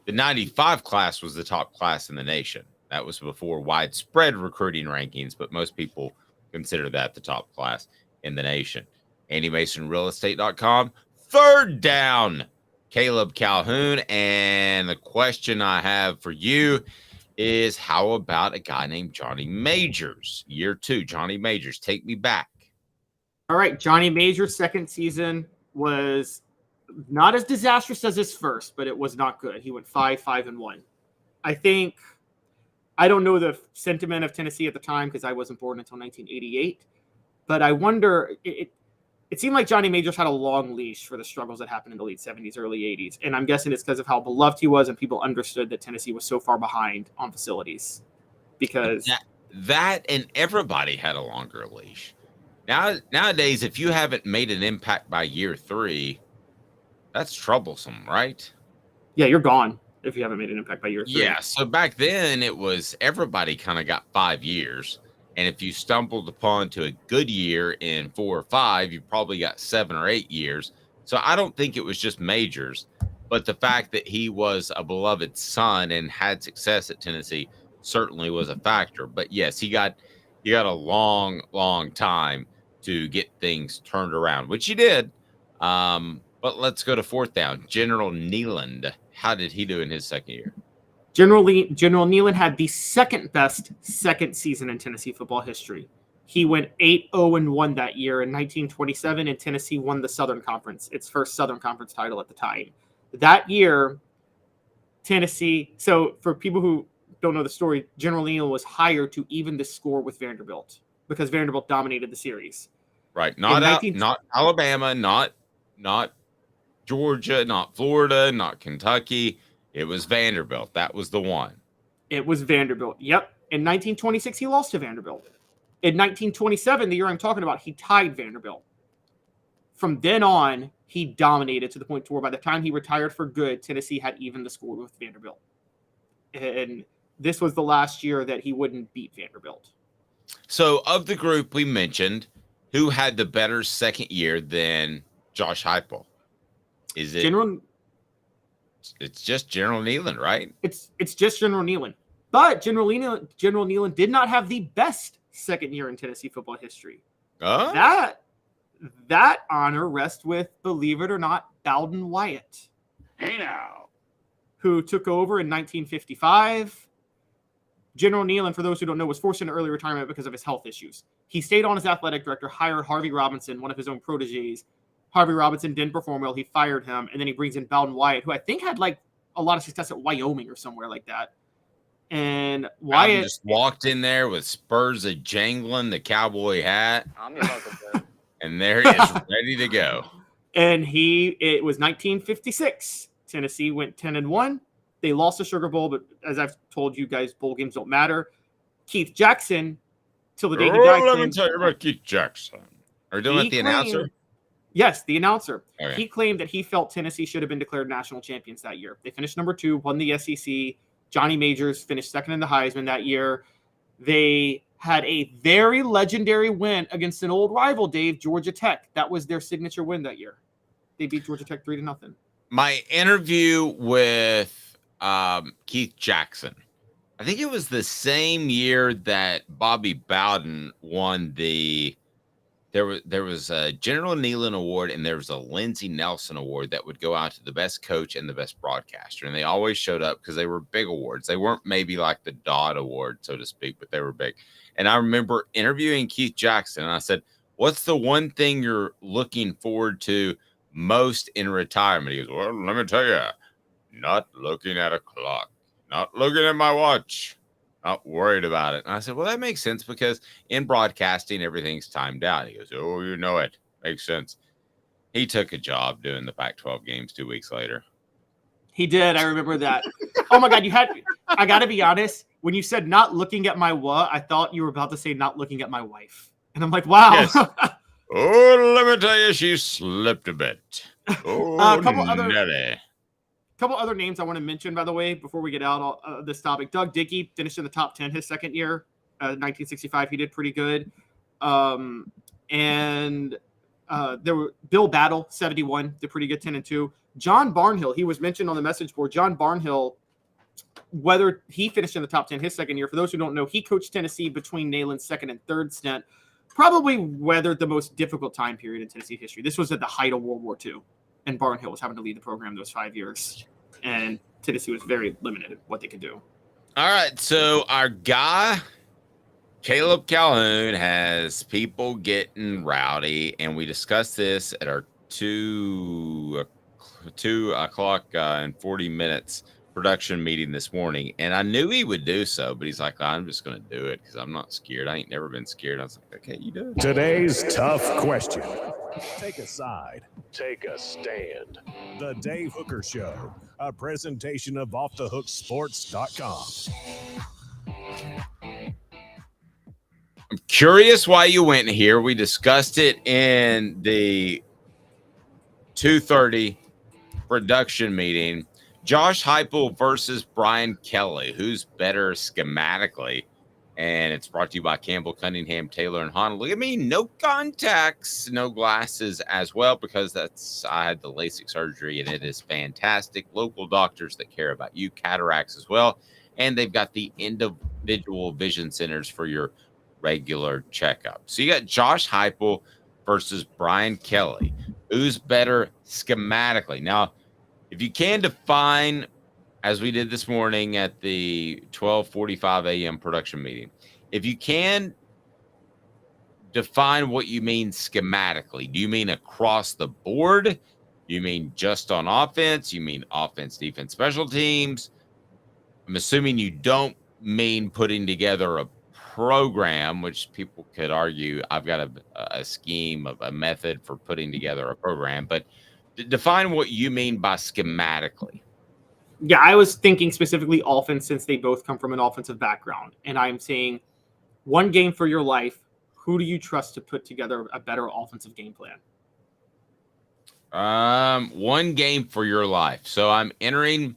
The 95 class was the top class in the nation. That was before widespread recruiting rankings, but most people consider that the top class in the nation. AndyMasonRealEstate.com. Third down, Caleb Calhoun. And the question I have for you is, how about a guy named Johnny Majors? Year two, Johnny Majors, take me back. All right, Johnny Majors' second season was not as disastrous as his first, but it was not good. He went 5-5-1. I don't know the sentiment of Tennessee at the time because I wasn't born until 1988, but I wonder, it seemed like Johnny Majors had a long leash for the struggles that happened in the late 70s, early 80s. And I'm guessing it's because of how beloved he was and people understood that Tennessee was so far behind on facilities. Because that and everybody had a longer leash. Nowadays, if you haven't made an impact by year three, that's troublesome, right? Yeah, you're gone if you haven't made an impact by year three. Yeah, so back then it was everybody kind of got 5 years. And if you stumbled upon to a good year in 4 or 5, you probably got 7 or 8 years. So I don't think it was just Majors, but the fact that he was a beloved son and had success at Tennessee certainly was a factor. But yes, he got a long time to get things turned around, which he did. But let's go to fourth down. General Nealand. How did he do in his second year? General Nealand had the second best second season in Tennessee football history. He went 8-0-1 that year in 1927, and Tennessee won the Southern Conference, its first Southern Conference title at the time. That year, Tennessee, so for people who don't know the story, General Nealand was hired to even the score with Vanderbilt because Vanderbilt dominated the series. Right. Not Alabama, not Georgia, not Florida, not Kentucky. It was Vanderbilt. That was the one. It was Vanderbilt. Yep. In 1926, he lost to Vanderbilt. In 1927, the year I'm talking about, he tied Vanderbilt. From then on, he dominated to the point to where by the time he retired for good, Tennessee had even the score with Vanderbilt. And this was the last year that he wouldn't beat Vanderbilt. So of the group we mentioned, who had the better second year than Josh Heupel? Is it It's just General Nealand, right? It's just General Nealand. But General Nealand did not have the best second year in Tennessee football history. Oh? that honor rests with, believe it or not, Bowden Wyatt. Hey now. Who took over in 1955. General Nealon, for those who don't know, was forced into early retirement because of his health issues. He stayed on as athletic director, hired Harvey Robinson, one of his own proteges. Harvey Robinson didn't perform well. He fired him, and then he brings in Bowden Wyatt, who I think had like a lot of success at Wyoming or somewhere like that. And Wyatt just walked in there with spurs a jangling, the cowboy hat, and there he is, ready to go. And it was 1956. Tennessee went 10-1. They lost the Sugar Bowl, but as I've told you guys, bowl games don't matter. Keith Jackson, till the day he died. Let me tell you about Keith Jackson. Are you doing it the announcer? Yes, the announcer. Okay. He claimed that he felt Tennessee should have been declared national champions that year. They finished number 2, won the SEC. Johnny Majors finished second in the Heisman that year. They had a very legendary win against an old rival, Dave, Georgia Tech. That was their signature win that year. They beat Georgia Tech 3-0. My interview with Keith Jackson, I think it was the same year that Bobby Bowden won there was a General Nealon Award and there was a Lindsey Nelson Award that would go out to the best coach and the best broadcaster. And they always showed up because they were big awards. They weren't maybe like the Dodd Award, so to speak, but they were big. And I remember interviewing Keith Jackson, and I said, what's the one thing you're looking forward to most in retirement? He goes, well, let me tell you, not looking at a clock, not looking at my watch, not worried about it. And I said, well, that makes sense because in broadcasting, everything's timed out. He goes, oh, you know it. Makes sense. He took a job doing the Pac-12 games 2 weeks later. He did. I remember that. Oh, my God. I got to be honest. When you said not looking at my what, I thought you were about to say not looking at my wife. And I'm like, wow. Yes. Oh, let me tell you, she slipped a bit. Oh, couple other names I want to mention, by the way, before we get out of this topic. Doug Dickey finished in the top 10 his second year, 1965. He did pretty good. And there were Bill Battle, 71, did pretty good, 10-2. John Barnhill, he was mentioned on the message board. John Barnhill, whether he finished in the top 10 his second year, for those who don't know, he coached Tennessee between Neyland's second and third stint, probably weathered the most difficult time period in Tennessee history. This was at the height of World War II. And Barnhill was having to lead the program those 5 years. And Tennessee was very limited in what they could do. All right. So our guy, Caleb Calhoun, has people getting rowdy. And we discussed this at our 2 o'clock and 40 minutes production meeting this morning. And I knew he would do so, but he's like, I'm just going to do it because I'm not scared. I ain't never been scared. I was like, okay, you do it. Today's tough question. Take a side. Take a stand. The Dave Hooker Show, a presentation of offthehooksports.com. I'm curious why you went here. We discussed it in the 2:30 production meeting. Josh Heupel versus Brian Kelly. Who's better schematically? And it's brought to you by Campbell, Cunningham, Taylor, and Honda. Look at me, no contacts, no glasses as well, because I had the LASIK surgery, and it is fantastic. Local doctors that care about you, cataracts as well. And they've got the individual vision centers for your regular checkup. So you got Josh Heupel versus Brian Kelly. Who's better schematically? Now, if you can define, as we did this morning at the 12:45 a.m. production meeting, if you can define what you mean schematically, do you mean across the board? Do you mean just on offense? You mean offense, defense, special teams? I'm assuming you don't mean putting together a program, which people could argue I've got a scheme of a method for putting together a program, but define what you mean by schematically. Yeah, I was thinking specifically offense since they both come from an offensive background. And I'm saying one game for your life, who do you trust to put together a better offensive game plan? One game for your life. So I'm entering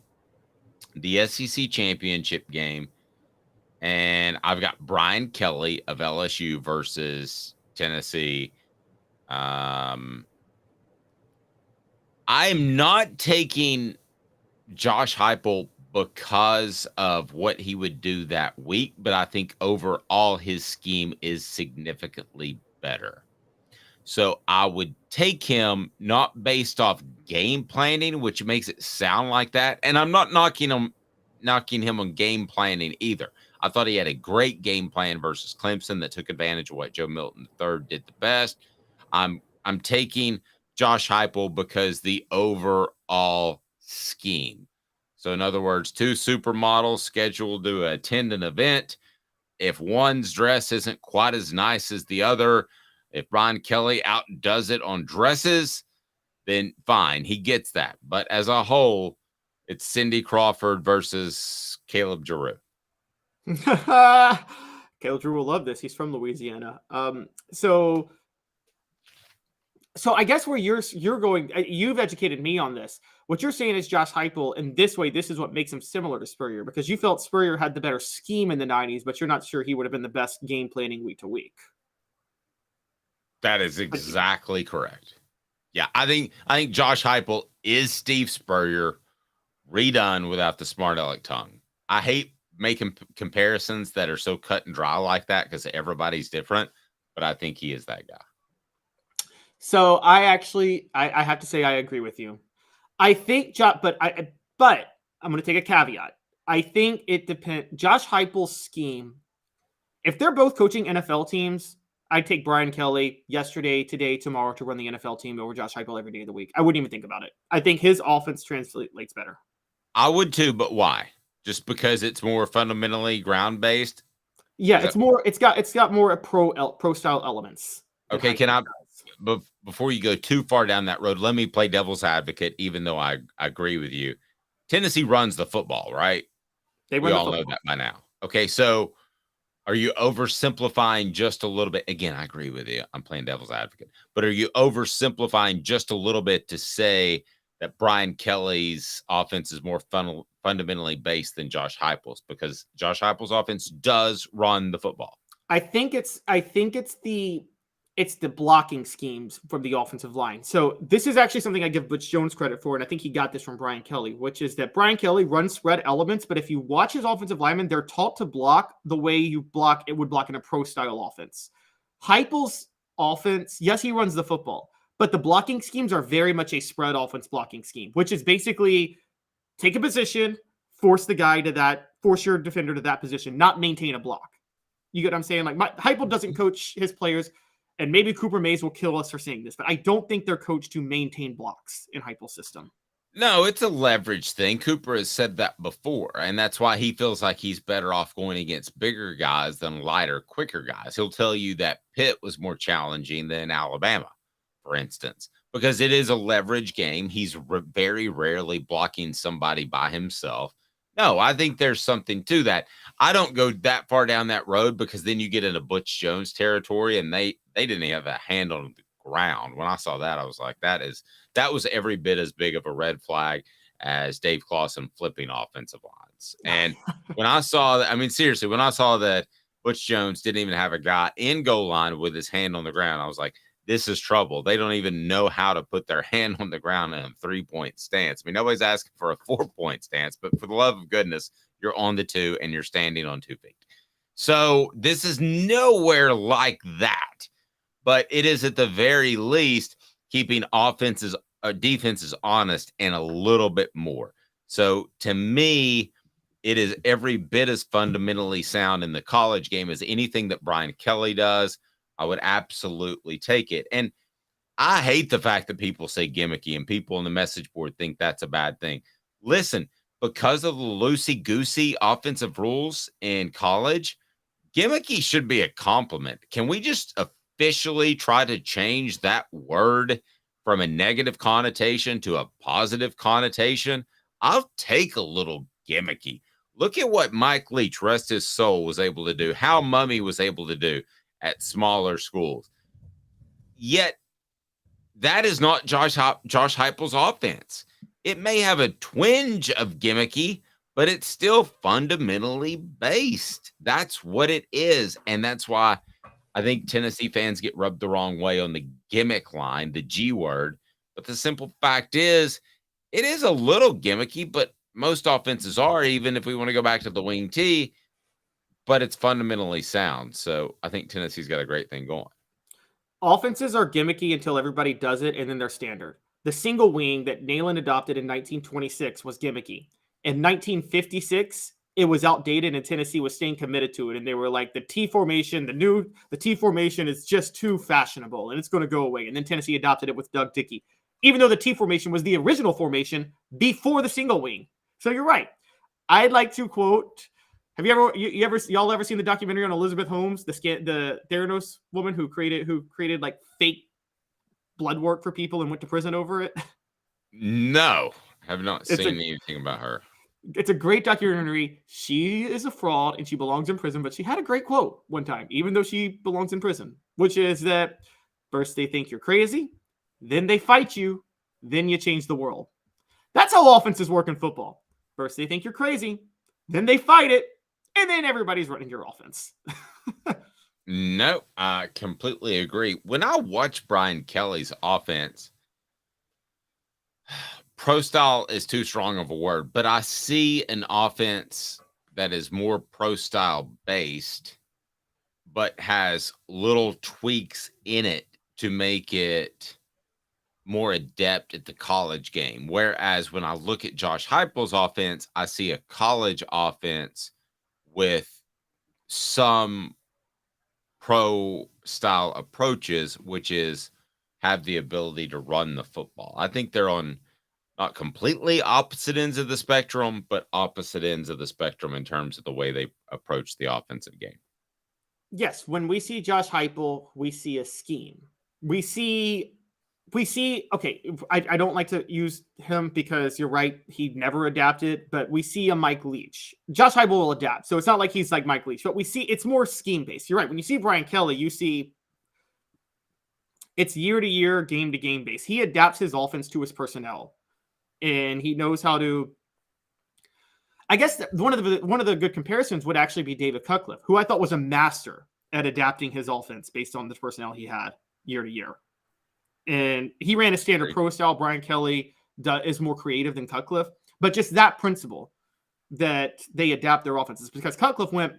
the SEC championship game, and I've got Brian Kelly of LSU versus Tennessee. I'm not taking Josh Heupel because of what he would do that week, but I think overall his scheme is significantly better. So I would take him not based off game planning, which makes it sound like that. And I'm not knocking him on game planning either. I thought he had a great game plan versus Clemson that took advantage of what Joe Milton III did the best. I'm taking Josh Heupel because the overall scheme. So in other words, 2 supermodels scheduled to attend an event. If one's dress isn't quite as nice as the other, if Brian Kelly outdoes it on dresses, then fine, he gets that. But as a whole, it's Cindy Crawford versus Caleb Giroux. Caleb Drew will love this. He's from Louisiana. So I guess where you're going, you've educated me on this. What you're saying is Josh Heupel, and this is what makes him similar to Spurrier, because you felt Spurrier had the better scheme in the 90s, but you're not sure he would have been the best game planning week to week. That is exactly correct. Yeah, I think Josh Heupel is Steve Spurrier redone without the smart aleck tongue. I hate making comparisons that are so cut and dry like that because everybody's different, but I think he is that guy. So I have to say I agree with you. I think, but I'm going to take a caveat. I think it depends. Josh Heupel's scheme, if they're both coaching NFL teams, I'd take Brian Kelly yesterday, today, tomorrow to run the NFL team over Josh Heupel every day of the week. I wouldn't even think about it. I think his offense translates better. I would too, but why? Just because it's more fundamentally ground based? Yeah, it's got more pro style elements. Okay, before you go too far down that road, let me play devil's advocate, even though I agree with you. Tennessee runs the football, right? We all know that by now. Okay, so are you oversimplifying just a little bit? Again, I agree with you. I'm playing devil's advocate. But are you oversimplifying just a little bit to say that Brian Kelly's offense is more fundamentally based than Josh Heupel's? Because Josh Heupel's offense does run the football. I think it's the blocking schemes from the offensive line. So this is actually something I give Butch Jones credit for, and I think he got this from Brian Kelly, which is that Brian Kelly runs spread elements, but if you watch his offensive linemen, they're taught to block the way you block it would block in a pro-style offense. Heupel's offense, yes, he runs the football, but the blocking schemes are very much a spread offense blocking scheme, which is basically take a position, force your defender to that position, not maintain a block. You get what I'm saying? Like Heupel doesn't coach his players. And maybe Cooper Mays will kill us for saying this, but I don't think they're coached to maintain blocks in Heupel's system. No, it's a leverage thing. Cooper has said that before, and that's why he feels like he's better off going against bigger guys than lighter, quicker guys. He'll tell you that Pitt was more challenging than Alabama, for instance, because it is a leverage game. He's very rarely blocking somebody by himself. No, I think there's something to that. I don't go that far down that road because then you get into Butch Jones territory, and they didn't have a hand on the ground. When I saw that, I was like, that was every bit as big of a red flag as Dave Clawson flipping offensive lines. And when I saw that, I mean, seriously, when I saw that Butch Jones didn't even have a guy in goal line with his hand on the ground, I was like, this is trouble. They don't even know how to put their hand on the ground in a 3-point stance. I mean, nobody's asking for a 4-point stance, but for the love of goodness, you're on the 2 and you're standing on 2 feet. So this is nowhere like that, but it is at the very least keeping defenses honest and a little bit more. So to me, it is every bit as fundamentally sound in the college game as anything that Brian Kelly does. I would absolutely take it. And I hate the fact that people say gimmicky and people on the message board think that's a bad thing. Listen, because of the loosey-goosey offensive rules in college, gimmicky should be a compliment. Can we just officially try to change that word from a negative connotation to a positive connotation? I'll take a little gimmicky. Look at what Mike Leach, rest his soul, was able to do, how Mummy was able to do at smaller schools. Yet, that is not Josh Heupel's offense. It may have a twinge of gimmicky, but it's still fundamentally based. That's what it is. And that's why I think Tennessee fans get rubbed the wrong way on the gimmick line, the G word. But the simple fact is, it is a little gimmicky, but most offenses are, even if we want to go back to the wing T, but it's fundamentally sound. So I think Tennessee's got a great thing going. Offenses are gimmicky until everybody does it, and then they're standard. The single wing that Neyland adopted in 1926 was gimmicky. In 1956, it was outdated, and Tennessee was staying committed to it. And they were like, the T formation is just too fashionable, and it's going to go away. And then Tennessee adopted it with Doug Dickey, even though the T formation was the original formation before the single wing. So you're right. I'd like to quote. Have y'all ever seen the documentary on Elizabeth Holmes, the Theranos woman who created like fake blood work for people and went to prison over it? No, have not seen anything about her. It's a great documentary. She is a fraud and she belongs in prison, but she had a great quote one time, even though she belongs in prison, which is that first they think you're crazy, then they fight you, then you change the world. That's how offenses work in football. First they think you're crazy, then they fight it, and then everybody's running your offense. No, I completely agree. When I watch Brian Kelly's offense, pro style is too strong of a word, but I see an offense that is more pro style based, but has little tweaks in it to make it more adept at the college game. Whereas when I look at Josh Heupel's offense, I see a college offense with some pro style approaches, which is have the ability to run the football. I think they're on not completely opposite ends of the spectrum, but opposite ends of the spectrum in terms of the way they approach the offensive game. Yes, when we see Josh Heupel, we see a scheme. We see, okay, I don't like to use him because you're right, he never adapted, but we see a Mike Leach. Josh Heupel will adapt, so it's not like he's like Mike Leach, but we see it's more scheme-based. You're right. When you see Brian Kelly, you see it's year-to-year, game-to-game based. He adapts his offense to his personnel, and he knows how to. I guess one of the good comparisons would actually be David Cutcliffe, who I thought was a master at adapting his offense based on the personnel he had year to year. And he ran a standard pro style. Brian Kelly is more creative than Cutcliffe, but just that principle that they adapt their offenses, because Cutcliffe went,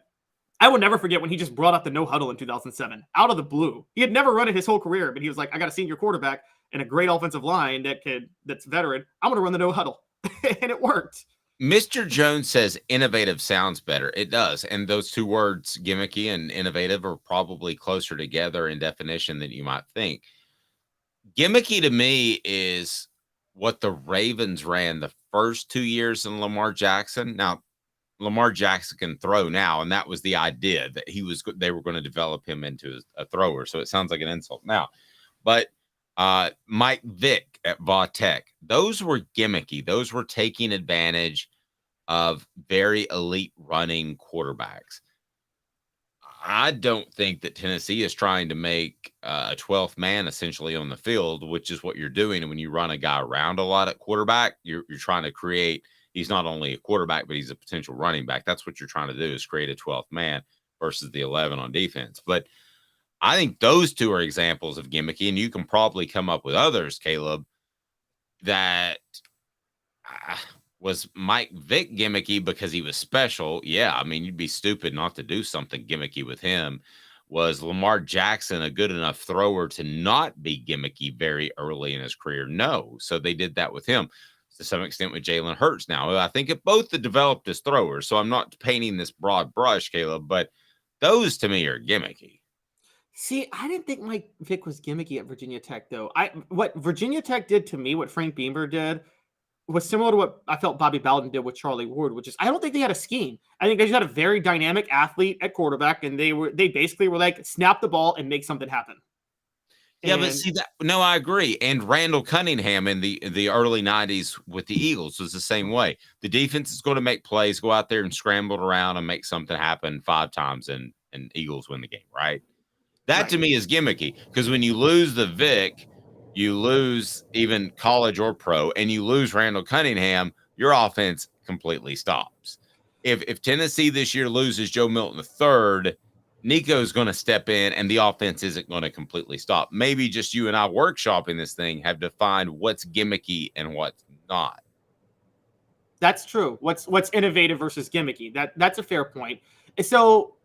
I will never forget when he just brought up the no huddle in 2007 out of the blue. He had never run it his whole career, but he was like, I got a senior quarterback and a great offensive line that's veteran. I'm going to run the no huddle. And it worked. Mr. Jones says innovative sounds better. It does. And those two words, gimmicky and innovative, are probably closer together in definition than you might think. Gimmicky to me is what the Ravens ran the first 2 years in Lamar Jackson. Now, Lamar Jackson can throw now, and that was the idea that they were going to develop him into a thrower. So it sounds like an insult now. But Mike Vick at Va Tech, those were gimmicky. Those were taking advantage of very elite running quarterbacks. I don't think that Tennessee is trying to make a 12th man essentially on the field, which is what you're doing. And when you run a guy around a lot at quarterback, you're trying to create, he's not only a quarterback, but he's a potential running back. That's what you're trying to do, is create a 12th man versus the 11 on defense. But I think those two are examples of gimmicky, and you can probably come up with others, Caleb, that was Mike Vick gimmicky because he was special? Yeah, I mean, you'd be stupid not to do something gimmicky with him. Was Lamar Jackson a good enough thrower to not be gimmicky very early in his career? No. So they did that with him to some extent with Jalen Hurts. Now, I think it both developed as throwers, so I'm not painting this broad brush, Caleb, but those to me are gimmicky. See, I didn't think Mike Vick was gimmicky at Virginia Tech, though. What Virginia Tech did to me, what Frank Beamer did, was similar to what I felt Bobby Bowden did with Charlie Ward, which is I don't think they had a scheme. I think they just had a very dynamic athlete at quarterback, and they basically were like, snap the ball and make something happen. Yeah, but see that? No, I agree. And Randall Cunningham in the early 90s with the Eagles was the same way. The defense is going to make plays, go out there and scramble around and make something happen 5 times, and Eagles win the game, right? That to me is gimmicky, because when you lose the Vic, you lose even college or pro, and you lose Randall Cunningham, your offense completely stops. If Tennessee this year loses Joe Milton III, Nico's going to step in, and the offense isn't going to completely stop. Maybe just you and I workshopping this thing have defined what's gimmicky and what's not. That's true. What's innovative versus gimmicky? That's a fair point. So,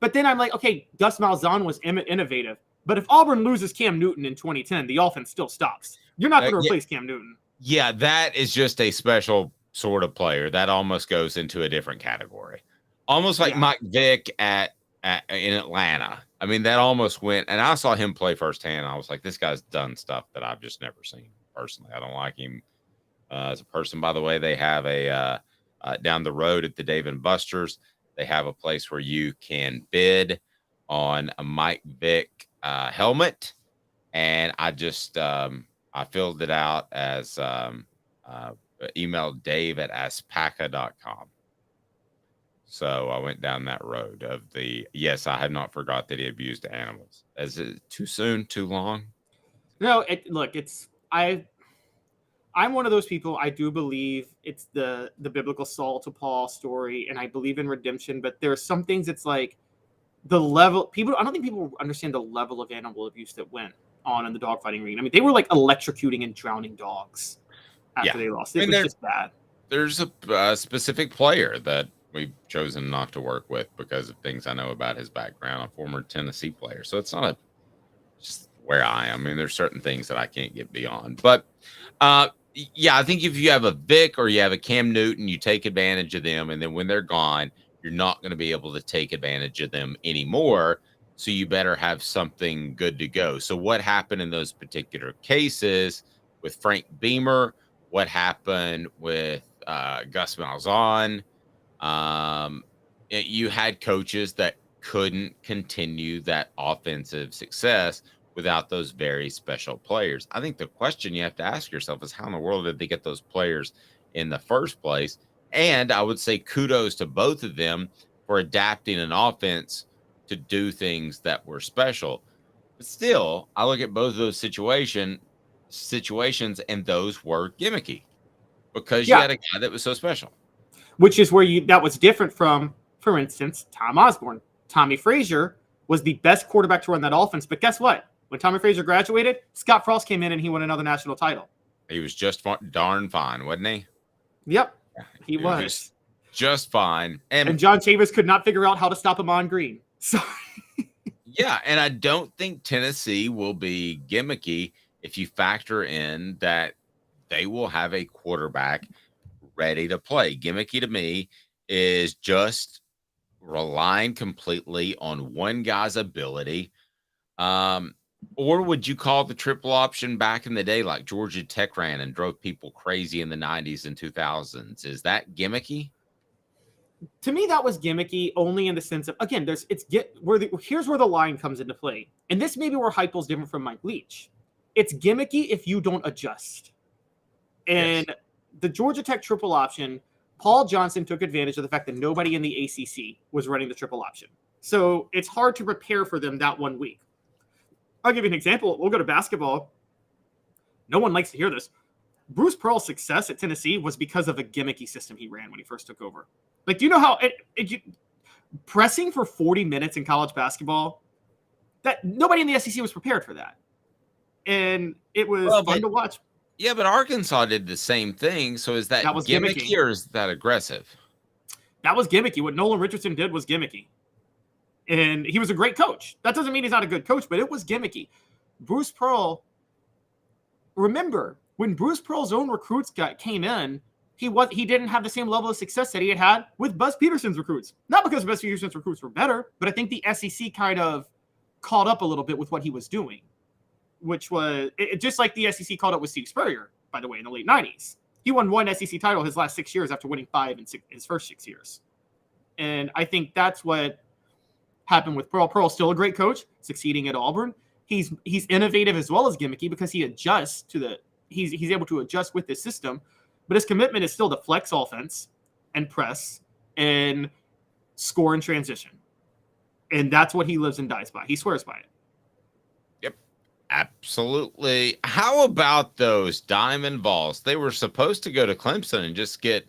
but then I'm like, okay, Gus Malzahn was innovative. But if Auburn loses Cam Newton in 2010, the offense still stops. You're not going to Yeah. replace Cam Newton. Yeah, that is just a special sort of player. That almost goes into a different category. Almost like Mike Vick in Atlanta. I mean, that almost went, and I saw him play firsthand. I was like, this guy's done stuff that I've just never seen personally. I don't like him as a person. By the way, they have a down the road at the Dave and Buster's, they have a place where you can bid on a Mike Vick helmet. And I just, I filled it out as emailed Dave at aspaca.com. So I went down that road of yes, I had not forgot that he abused animals. Is it too soon, too long? No, I'm one of those people. I do believe it's the biblical Saul to Paul story, and I believe in redemption, but there are some things it's like the level I don't think people understand the level of animal abuse that went on in the dogfighting ring. I mean, they were like electrocuting and drowning dogs after they lost. It was just bad. There's a specific player that we've chosen not to work with because of things I know about his background, a former Tennessee player. So it's not just where I am. I mean, there's certain things that I can't get beyond. But yeah, I think if you have a Vic or you have a Cam Newton, you take advantage of them. And then when they're gone, you're not going to be able to take advantage of them anymore. So you better have something good to go. So what happened in those particular cases with Frank Beamer? What happened with Gus Malzahn? You had coaches that couldn't continue that offensive success without those very special players. I think the question you have to ask yourself is how in the world did they get those players in the first place? And I would say kudos to both of them for adapting an offense to do things that were special. But still, I look at both of those situations and those were gimmicky because you had a guy that was so special. Which is where that was different from, for instance, Tom Osborne. Tommy Frazier was the best quarterback to run that offense. But guess what? When Tommy Frazier graduated, Scott Frost came in and he won another national title. He was just darn fine, wasn't he? Yep, he was. Just fine. And John Chambers could not figure out how to stop him on green. So yeah, and I don't think Tennessee will be gimmicky if you factor in that they will have a quarterback ready to play. Gimmicky to me is just relying completely on one guy's ability. Or would you call the triple option back in the day like Georgia Tech ran and drove people crazy in the 90s and 2000s? Is that gimmicky? To me, that was gimmicky only in the sense of, again, here's where the line comes into play. And this may be where Heupel's different from Mike Leach. It's gimmicky if you don't adjust. And the Georgia Tech triple option, Paul Johnson took advantage of the fact that nobody in the ACC was running the triple option. So it's hard to prepare for them that 1 week. I'll give you an example. We'll go to basketball. No one likes to hear this. Bruce Pearl's success at Tennessee was because of a gimmicky system he ran when he first took over. Like, do you know how pressing for 40 minutes in college basketball, that nobody in the SEC was prepared for that. And it was fun to watch. Yeah, but Arkansas did the same thing. So is that was gimmicky or is that aggressive? That was gimmicky. What Nolan Richardson did was gimmicky. And he was a great coach. That doesn't mean he's not a good coach, but it was gimmicky. Bruce Pearl, remember, when Bruce Pearl's own recruits came in, he didn't have the same level of success that he had with Buzz Peterson's recruits. Not because Buzz Peterson's recruits were better, but I think the SEC kind of caught up a little bit with what he was doing, which was just like the SEC caught up with Steve Spurrier, by the way, in the late 90s. He won one SEC title his last 6 years after winning 5 in his first 6 years. And I think that's what happened with Pearl. Pearl's still a great coach, succeeding at Auburn. He's innovative as well as gimmicky because he adjusts to he's able to adjust with this system, but his commitment is still to flex offense and press and score in transition. And that's what he lives and dies by. He swears by it. Yep, absolutely. How about those Diamond Vols? They were supposed to go to Clemson and just get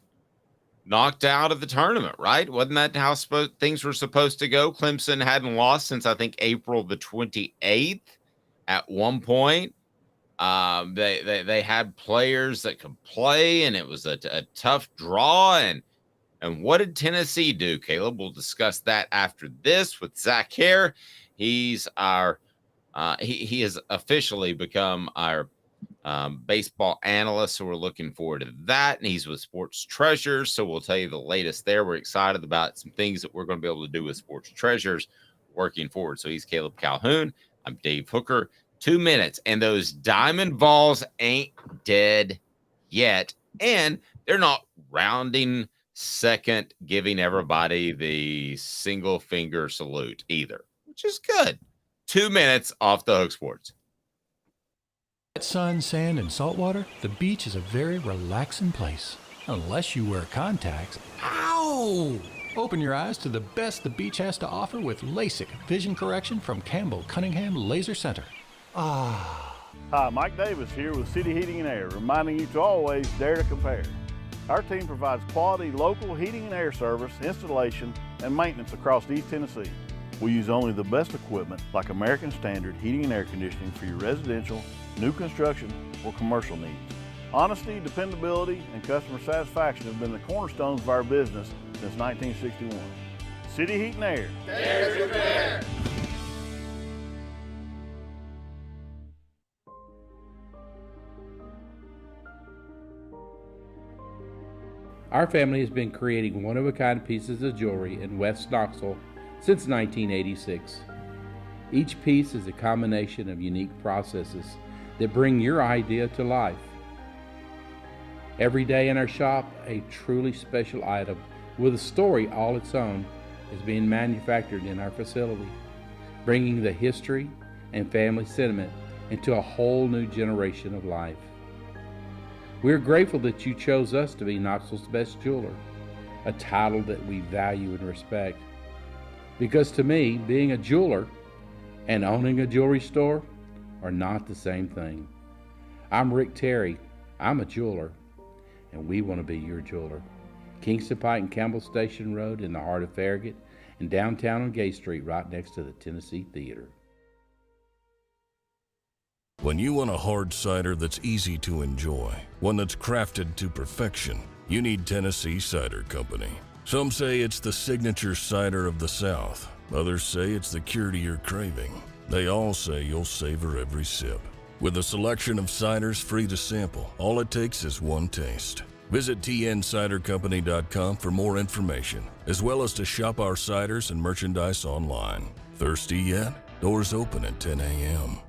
knocked out of the tournament, right? Wasn't that how things were supposed to go? Clemson hadn't lost since, I think, April the 28th at one point. They had players that could play, and it was a tough draw. And what did Tennessee do, Caleb? We'll discuss that after this with Zach Hare. He's our He has officially become our baseball analyst, so we're looking forward to that. And he's with Sports Treasures, so we'll tell you the latest there. We're excited about some things that we're going to be able to do with Sports Treasures working forward. So he's Caleb Calhoun. I'm Dave Hooker. 2 minutes, and those Diamond Vols ain't dead yet, and they're not rounding second, giving everybody the single finger salute either, which is good. 2 minutes off the Hook Sports. Sun, sand, and salt water, the beach is a very relaxing place. Unless you wear contacts. Ow! Open your eyes to the best the beach has to offer with LASIK vision correction from Campbell Cunningham Laser Center. Ah. Hi, Mike Davis here with City Heating and Air, reminding you to always dare to compare. Our team provides quality local heating and air service, installation, and maintenance across East Tennessee. We use only the best equipment like American Standard heating and air conditioning for your residential, new construction, or commercial needs. Honesty, dependability, and customer satisfaction have been the cornerstones of our business since 1961. City Heat and Air. Dare to compare. Our family has been creating one-of-a-kind pieces of jewelry in West Knoxville since 1986. Each piece is a combination of unique processes that bring your idea to life. Every day in our shop, a truly special item with a story all its own is being manufactured in our facility, bringing the history and family sentiment into a whole new generation of life. We are grateful that you chose us to be Knoxville's best jeweler, a title that we value and respect. Because to me, being a jeweler and owning a jewelry store are not the same thing. I'm Rick Terry. I'm a jeweler, and we want to be your jeweler. Kingston Pike and Campbell Station Road in the heart of Farragut, and downtown on Gay Street right next to the Tennessee Theater. When you want a hard cider that's easy to enjoy, one that's crafted to perfection, you need Tennessee Cider Company. Some say it's the signature cider of the South. Others say it's the cure to your craving. They all say you'll savor every sip. With a selection of ciders free to sample, all it takes is one taste. Visit tncidercompany.com for more information, as well as to shop our ciders and merchandise online. Thirsty yet? Doors open at 10 a.m.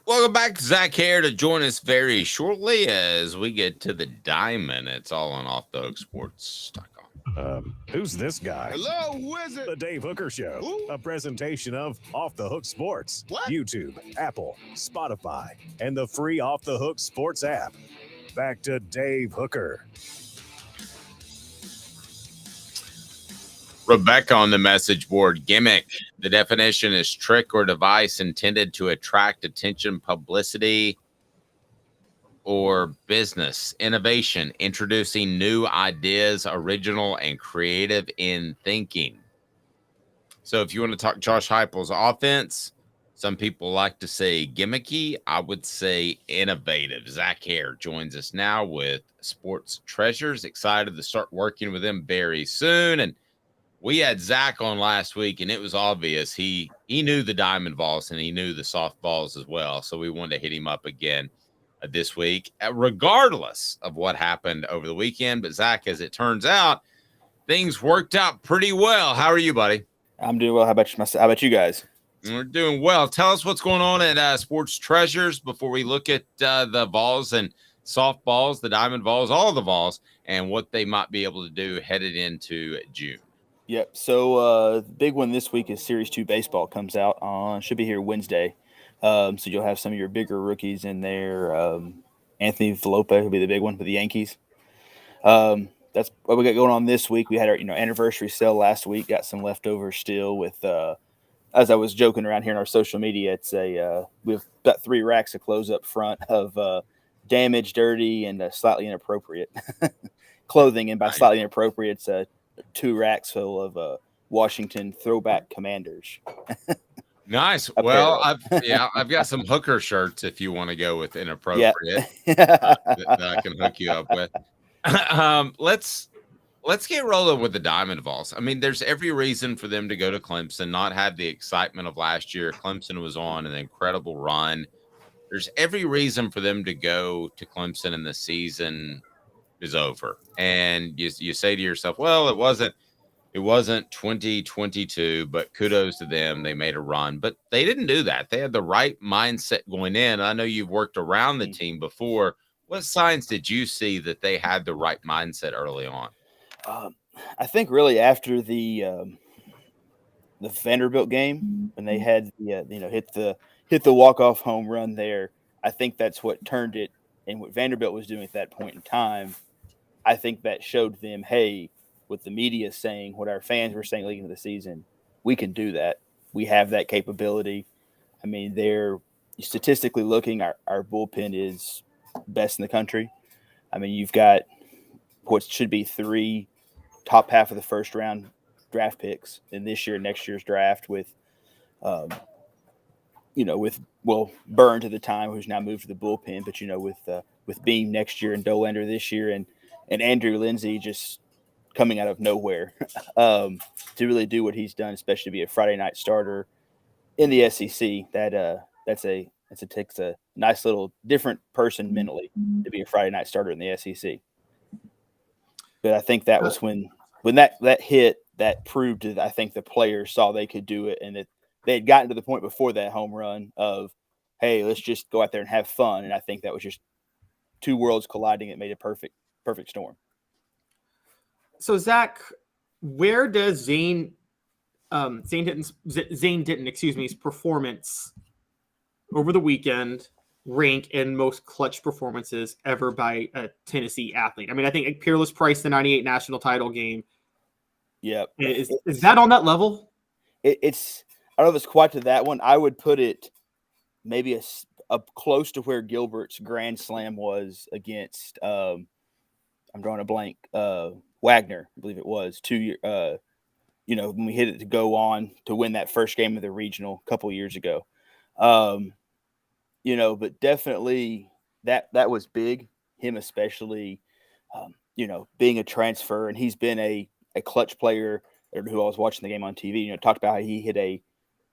Welcome back to Zach here to join us very shortly as we get to the Diamond. It's all on offthehooksports.com. Who's this guy? Hello, who is it? The Dave Hooker Show, Who? a presentation of Off the Hook Sports, What? YouTube, Apple, Spotify, and the free Off the Hook Sports app. Back to Dave Hooker. Rebecca on the message board. Gimmick. The definition is trick or device intended to attract attention, publicity, or business. Innovation. Introducing new ideas, original and creative in thinking. So if you want to talk Josh Heupel's offense, some people like to say gimmicky. I would say innovative. Zach Hare joins us now with Sports Treasures. Excited to start working with him very soon. And we had Zach on last week, and it was obvious he knew the Diamond Vols and he knew the SoftVols as well. So we wanted to hit him up again this week, regardless of what happened over the weekend. But Zach, as it turns out, things worked out pretty well. How are you, buddy? I'm doing well. How about you guys? We're doing well. Tell us what's going on at Sports Treasures before we look at the Vols and SoftVols, the Diamond Vols, all the Vols, and what they might be able to do headed into June. Yep. So the big one this week is Series 2 baseball comes out on, should be here Wednesday. So you'll have some of your bigger rookies in there. Anthony Velopa will be the big one for the Yankees. That's what we got going on this week. We had our anniversary sale last week. Got some leftovers still with as I was joking around here in our social media, it's we've got 3 racks of clothes up front of damaged, dirty, and slightly inappropriate clothing. And by slightly inappropriate, it's 2 racks full of Washington throwback Commanders. Nice. Well, I've got some Hooker shirts if you want to go with inappropriate yeah. that I can hook you up with. Let's Let's get rolling with the Diamond Vols. I mean, there's every reason for them to go to Clemson, not have the excitement of last year. Clemson was on an incredible run. There's every reason for them to go to Clemson, and the season is over. And you say to yourself, well, it wasn't 2022, but kudos to them. They made a run, but they didn't do that. They had the right mindset going in. I know you've worked around the team before. What signs did you see that they had the right mindset early on? I think really after the Vanderbilt game when they had hit the walk-off home run there, I think that's what turned it. And what Vanderbilt was doing at that point in time, I think that showed them, hey, with the media saying what our fans were saying leading into the season, we can do that. We have that capability. I mean, they're statistically looking, our bullpen is best in the country. I mean, you've got what should be 3 top half of the first round draft picks in this year, next year's draft with, Burns at the time, who's now moved to the bullpen, but with Beam next year and Dolander this year, and Andrew Lindsay just coming out of nowhere to really do what he's done, especially to be a Friday night starter in the SEC. That takes a nice little different person mentally to be a Friday night starter in the SEC. But I think that was when that hit, that proved that I think the players saw they could do it, and that they had gotten to the point before that home run of, hey, let's just go out there and have fun. And I think that was just two worlds colliding. It made a perfect storm. So Zach, where does Zane Denton's performance over the weekend rank in most clutch performances ever by a Tennessee athlete? I mean, I think Peerless Price, the 98 national title game. Yep. Is that on that level? It's I don't know if it's quite to that one. I would put it maybe up close to where Gilbert's grand slam was against I'm drawing a blank, Wagner, I believe it was 2 years. When we hit it to go on to win that first game of the regional a couple years ago. But definitely that was big. Him especially, being a transfer, and he's been a clutch player. Who I was watching the game on TV, talked about how he hit a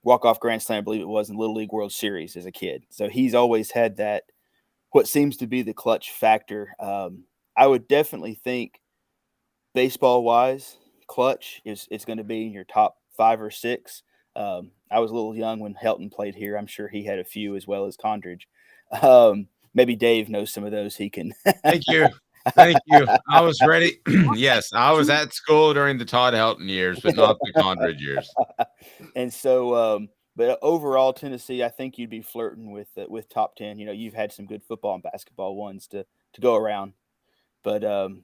walk-off grand slam, I believe it was, in Little League World Series as a kid. So he's always had that, what seems to be the clutch factor. I would definitely think baseball-wise, clutch it's going to be in your top 5 or 6. I was a little young when Helton played here. I'm sure he had a few as well as Condridge. Maybe Dave knows some of those he can. Thank you. I was ready. Yes, I was at school during the Todd Helton years, but not the Condridge years. And so, but overall, Tennessee, I think you'd be flirting with top 10. You've had some good football and basketball ones to go around. But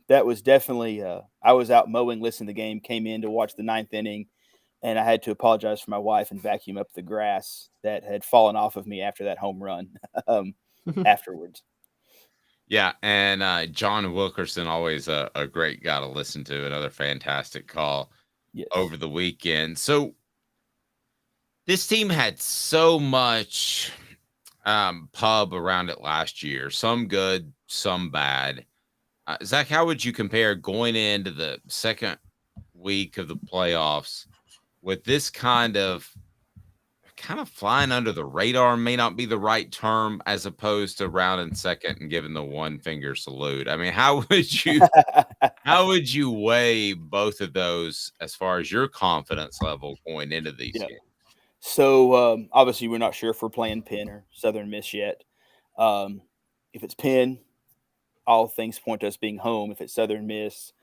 that was definitely I was out mowing, listening to the game, came in to watch the 9th inning, and I had to apologize for my wife and vacuum up the grass that had fallen off of me after that home run afterwards. Yeah, and John Wilkerson, always a great guy to listen to, another fantastic call over the weekend. So this team had so much pub around it last year, some good, some bad. Zach, how would you compare going into the second week of the playoffs with this kind of flying under the radar? May not be the right term, as opposed to rounding second and giving the one finger salute. I mean, how would you weigh both of those as far as your confidence level going into these games? So obviously we're not sure if we're playing Penn or Southern Miss yet. If it's Penn, all things point to us being home. If it's Southern Miss,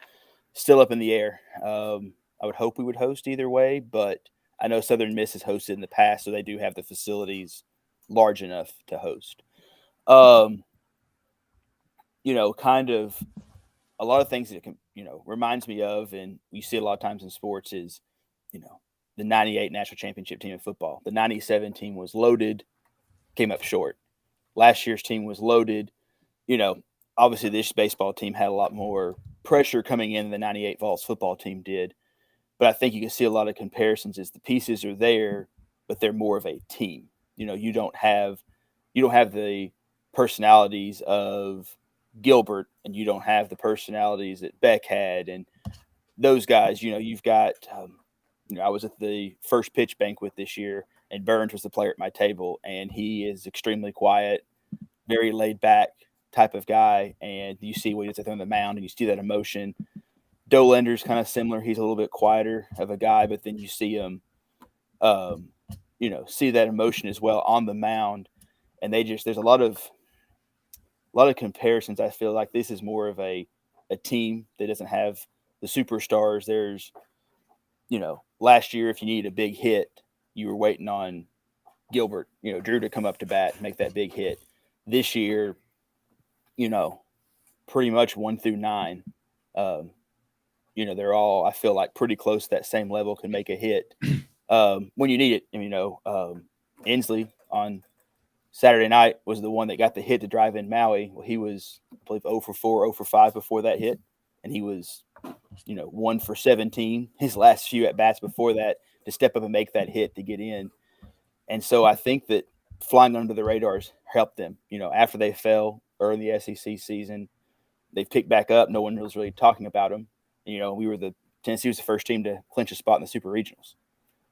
still up in the air. I would hope we would host either way, but I know Southern Miss has hosted in the past, so they do have the facilities large enough to host. Kind of a lot of things that reminds me of, and you see a lot of times in sports, is, the 98 national championship team in football. The 97 team was loaded, came up short. Last year's team was loaded. Obviously this baseball team had a lot more pressure coming in than the 98 Vols football team did. But I think you can see a lot of comparisons as the pieces are there, but they're more of a team. You don't have the personalities of Gilbert, and you don't have the personalities that Beck had, and those guys, you've got, I was at the first pitch banquet this year, and Burns was the player at my table, and he is extremely quiet, very laid back type of guy. And you see what he's on the mound, and you see that emotion. Dolander's kind of similar. He's a little bit quieter of a guy, but then you see him, see that emotion as well on the mound. And there's a lot of comparisons. I feel like this is more of a team that doesn't have the superstars. There's, last year, if you needed a big hit, you were waiting on Gilbert, Drew to come up to bat and make that big hit. This year, pretty much 1 through 9, they're all, I feel like, pretty close to that same level, can make a hit when you need it. Inslee on Saturday night was the one that got the hit to drive in Maui. Well, he was, I believe, 0 for 4, 0 for 5 before that hit, and he was, 1 for 17 his last few at bats before that to step up and make that hit to get in. And so I think that flying under the radars helped them. After they fell early in the SEC season, they've picked back up. No one was really talking about them. Tennessee was the first team to clinch a spot in the Super Regionals.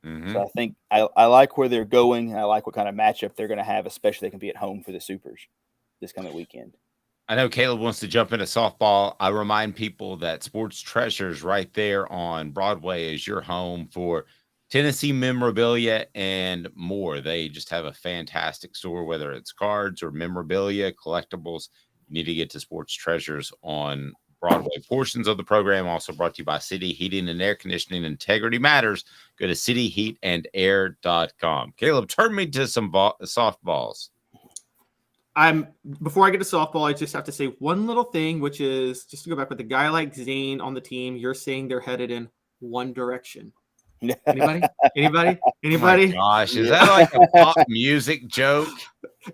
Mm-hmm. So I think I like where they're going, and I like what kind of matchup they're going to have, especially if they can be at home for the Supers this coming weekend. I know Caleb wants to jump into softball. I remind people that Sports Treasures right there on Broadway is your home for Tennessee memorabilia and more. They just have a fantastic store, whether it's cards or memorabilia, collectibles. You need to get to Sports Treasures on Broadway. Portions of the program also brought to you by City Heating and Air Conditioning. Integrity matters. Go to cityheatandair.com. Caleb, turn me to some softballs. Before I get to softball, I just have to say one little thing, which is just to go back with a guy like Zane on the team. You're saying they're headed in one direction. Anybody? Oh my gosh, is that like a pop music joke?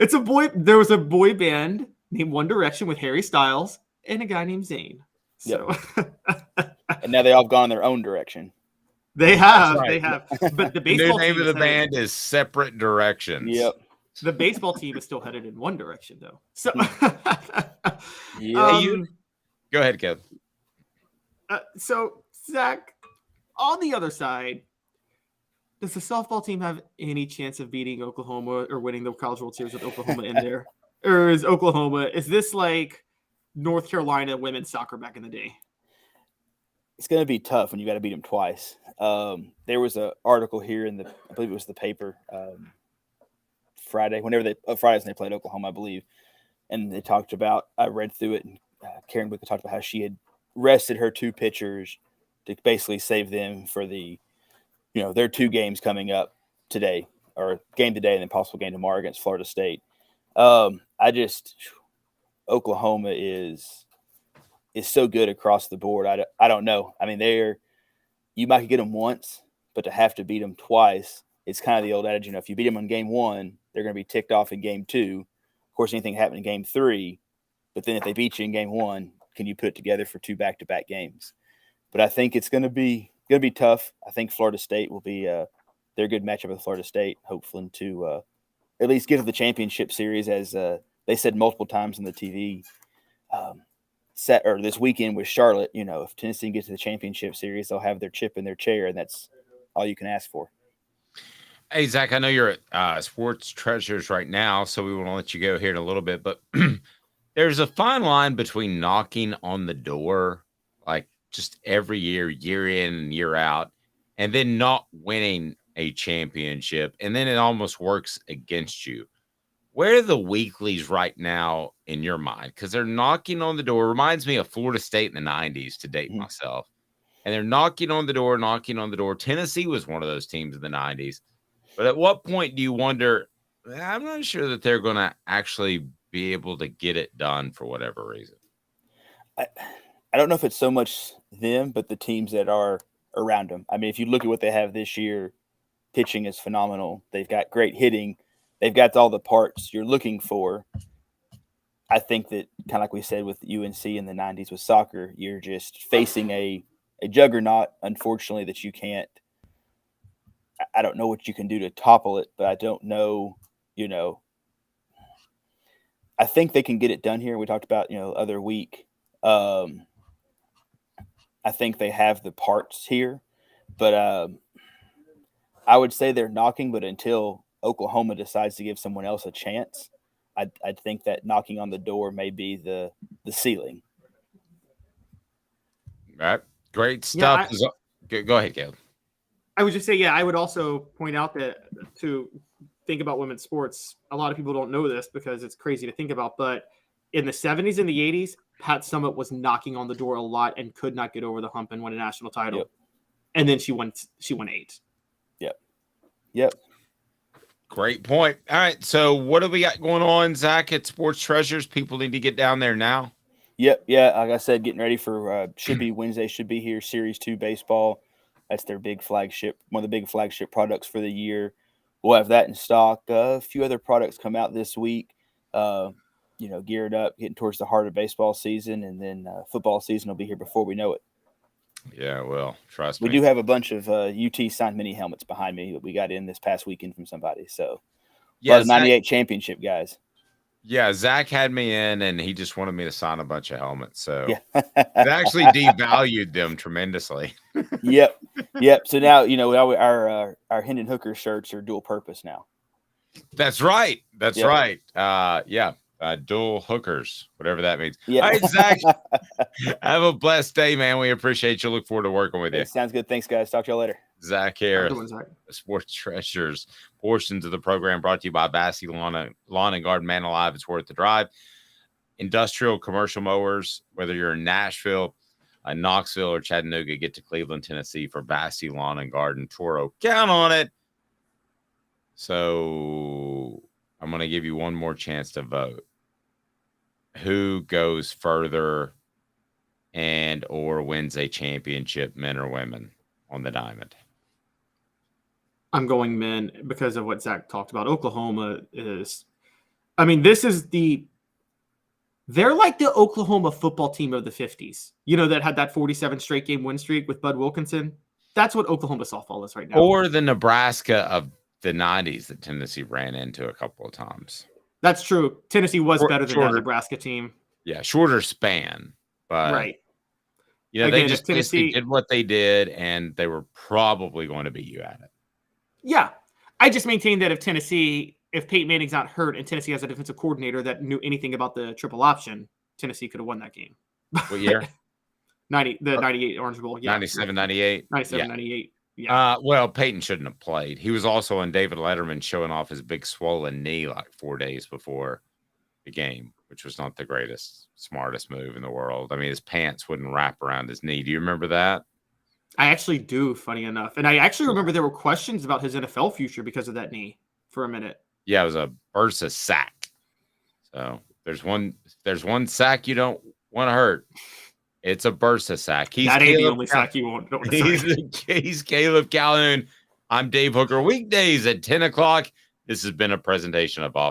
It's a boy. There was a boy band named One Direction with Harry Styles and a guy named Zane. So, and now they all gone in their own direction. They have. Right. They have. But the baseball new name team of the band is Separate Directions. Yep. The baseball team is still headed in one direction, though. So, go ahead, Kev. So, Zach, on the other side, does the softball team have any chance of beating Oklahoma or winning the College World Series with Oklahoma in there? Or is this like North Carolina women's soccer back in the day? It's going to be tough when you got to beat them twice. There was an article here I believe it was the paper, Fridays when they played Oklahoma, I believe. And they talked about, I read through it, and Karen Wick talked about how she had rested her 2 pitchers to basically save them for their 2 games coming up today, or game today and then possible game tomorrow against Florida State. Oklahoma is so good across the board. I don't know. I mean, you might get them once, but to have to beat them twice, it's kind of the old adage, if you beat them in game 1, they're going to be ticked off in game 2. Of course, anything happened in game 3, but then if they beat you in game 1, can you put it together for 2 back-to-back games? But I think it's going to be tough. I think Florida State will be they're a good matchup with Florida State, hopefully to at least get to the championship series, as they said multiple times on the TV this weekend with Charlotte. If Tennessee gets to the championship series, they'll have their chip in their chair, and that's all you can ask for. Hey, Zach, I know you're at Sports Treasures right now, so we want to let you go here in a little bit, but there's a fine line between knocking on the door, like just every year, year in and year out, and then not winning a championship, and then it almost works against you. Where are the weeklies right now in your mind? Because they're knocking on the door. Reminds me of Florida State in the 90s, to date myself. And they're knocking on the door. Tennessee was one of those teams in the 90s. But at what point do you wonder, I'm not sure that they're going to actually be able to get it done for whatever reason? I don't know if it's so much them, but the teams that are around them. I mean, if you look at what they have this year, pitching is phenomenal. They've got great hitting. They've got all the parts you're looking for. I think that, kind of like we said with UNC in the 90s with soccer, you're just facing a juggernaut, unfortunately, that you can't. I don't know what you can do to topple it, but I don't know, I think they can get it done here. We talked about, other week. I think they have the parts here, but I would say they're knocking. But until Oklahoma decides to give someone else a chance, I think that knocking on the door may be the ceiling. All right, great stuff. Go ahead, Caleb. I would just say, I would also point out that to think about women's sports, a lot of people don't know this because it's crazy to think about, but in the 70s and the 80s, Pat Summitt was knocking on the door a lot and could not get over the hump and win a national title. Yep. And then she won 8. Yep. Great point. All right, so what do we got going on, Zach, at Sports Treasures? People need to get down there now. Yep. Yeah. Like I said, getting ready for should be Wednesday, should be here. Series 2 baseball. That's their big flagship, one of the big flagship products for the year. We'll have that in stock. A few other products come out this week. Geared up, getting towards the heart of baseball season, and then football season will be here before we know it. Yeah, well, trust me. We do have a bunch of UT signed mini helmets behind me that we got in this past weekend from somebody. So, yeah, the 98 championship guys. Yeah, Zach had me in, and he just wanted me to sign a bunch of helmets. So yeah. It actually devalued them tremendously. Yep. So now our Hendon Hooker shirts are dual purpose now. That's right. Dual hookers, whatever that means. Yeah. All right, Zach, have a blessed day, man. We appreciate you. Look forward to working with you. Sounds good. Thanks, guys. Talk to y'all later. Zach Harris, Sports Treasures. Portions of the program brought to you by Bassey Lawn and Garden. Man alive, it's worth the drive. Industrial commercial mowers, whether you're in Nashville, Knoxville, or Chattanooga, get to Cleveland, Tennessee for Bassey Lawn and Garden. Toro, count on it. So I'm going to give you one more chance to vote. Who goes further and or wins a championship, men or women, on the Diamond? I'm going men because of what Zach talked about. Oklahoma is, they're like the Oklahoma football team of the 50s, that had that 47 straight game win streak with Bud Wilkinson. That's what Oklahoma softball is right now. Or the Nebraska of the 90s that Tennessee ran into a couple of times. That's true. Tennessee was better than that Nebraska team. Yeah, shorter span, but right. They just Tennessee did what they did, and they were probably going to beat you at it. Yeah, I just maintain that if Peyton Manning's not hurt, and Tennessee has a defensive coordinator that knew anything about the triple option, Tennessee could have won that game. What year? 98 Orange Bowl. Yeah. 97, 98. 97, 98. Yeah. Well, Peyton shouldn't have played. He was also on David Letterman showing off his big swollen knee like 4 days before the game, which was not the smartest move in the world. I mean, his pants wouldn't wrap around his knee. Do you remember that? I actually do, funny enough. And I actually remember there were questions about his NFL future because of that knee for a minute. Yeah, it was a bursa sack. So there's one sack you don't want to hurt. It's a bursa sack. That ain't the only sack you won't. He's Caleb Calhoun. I'm Dave Hooker. Weekdays at 10 o'clock. This has been a presentation of Off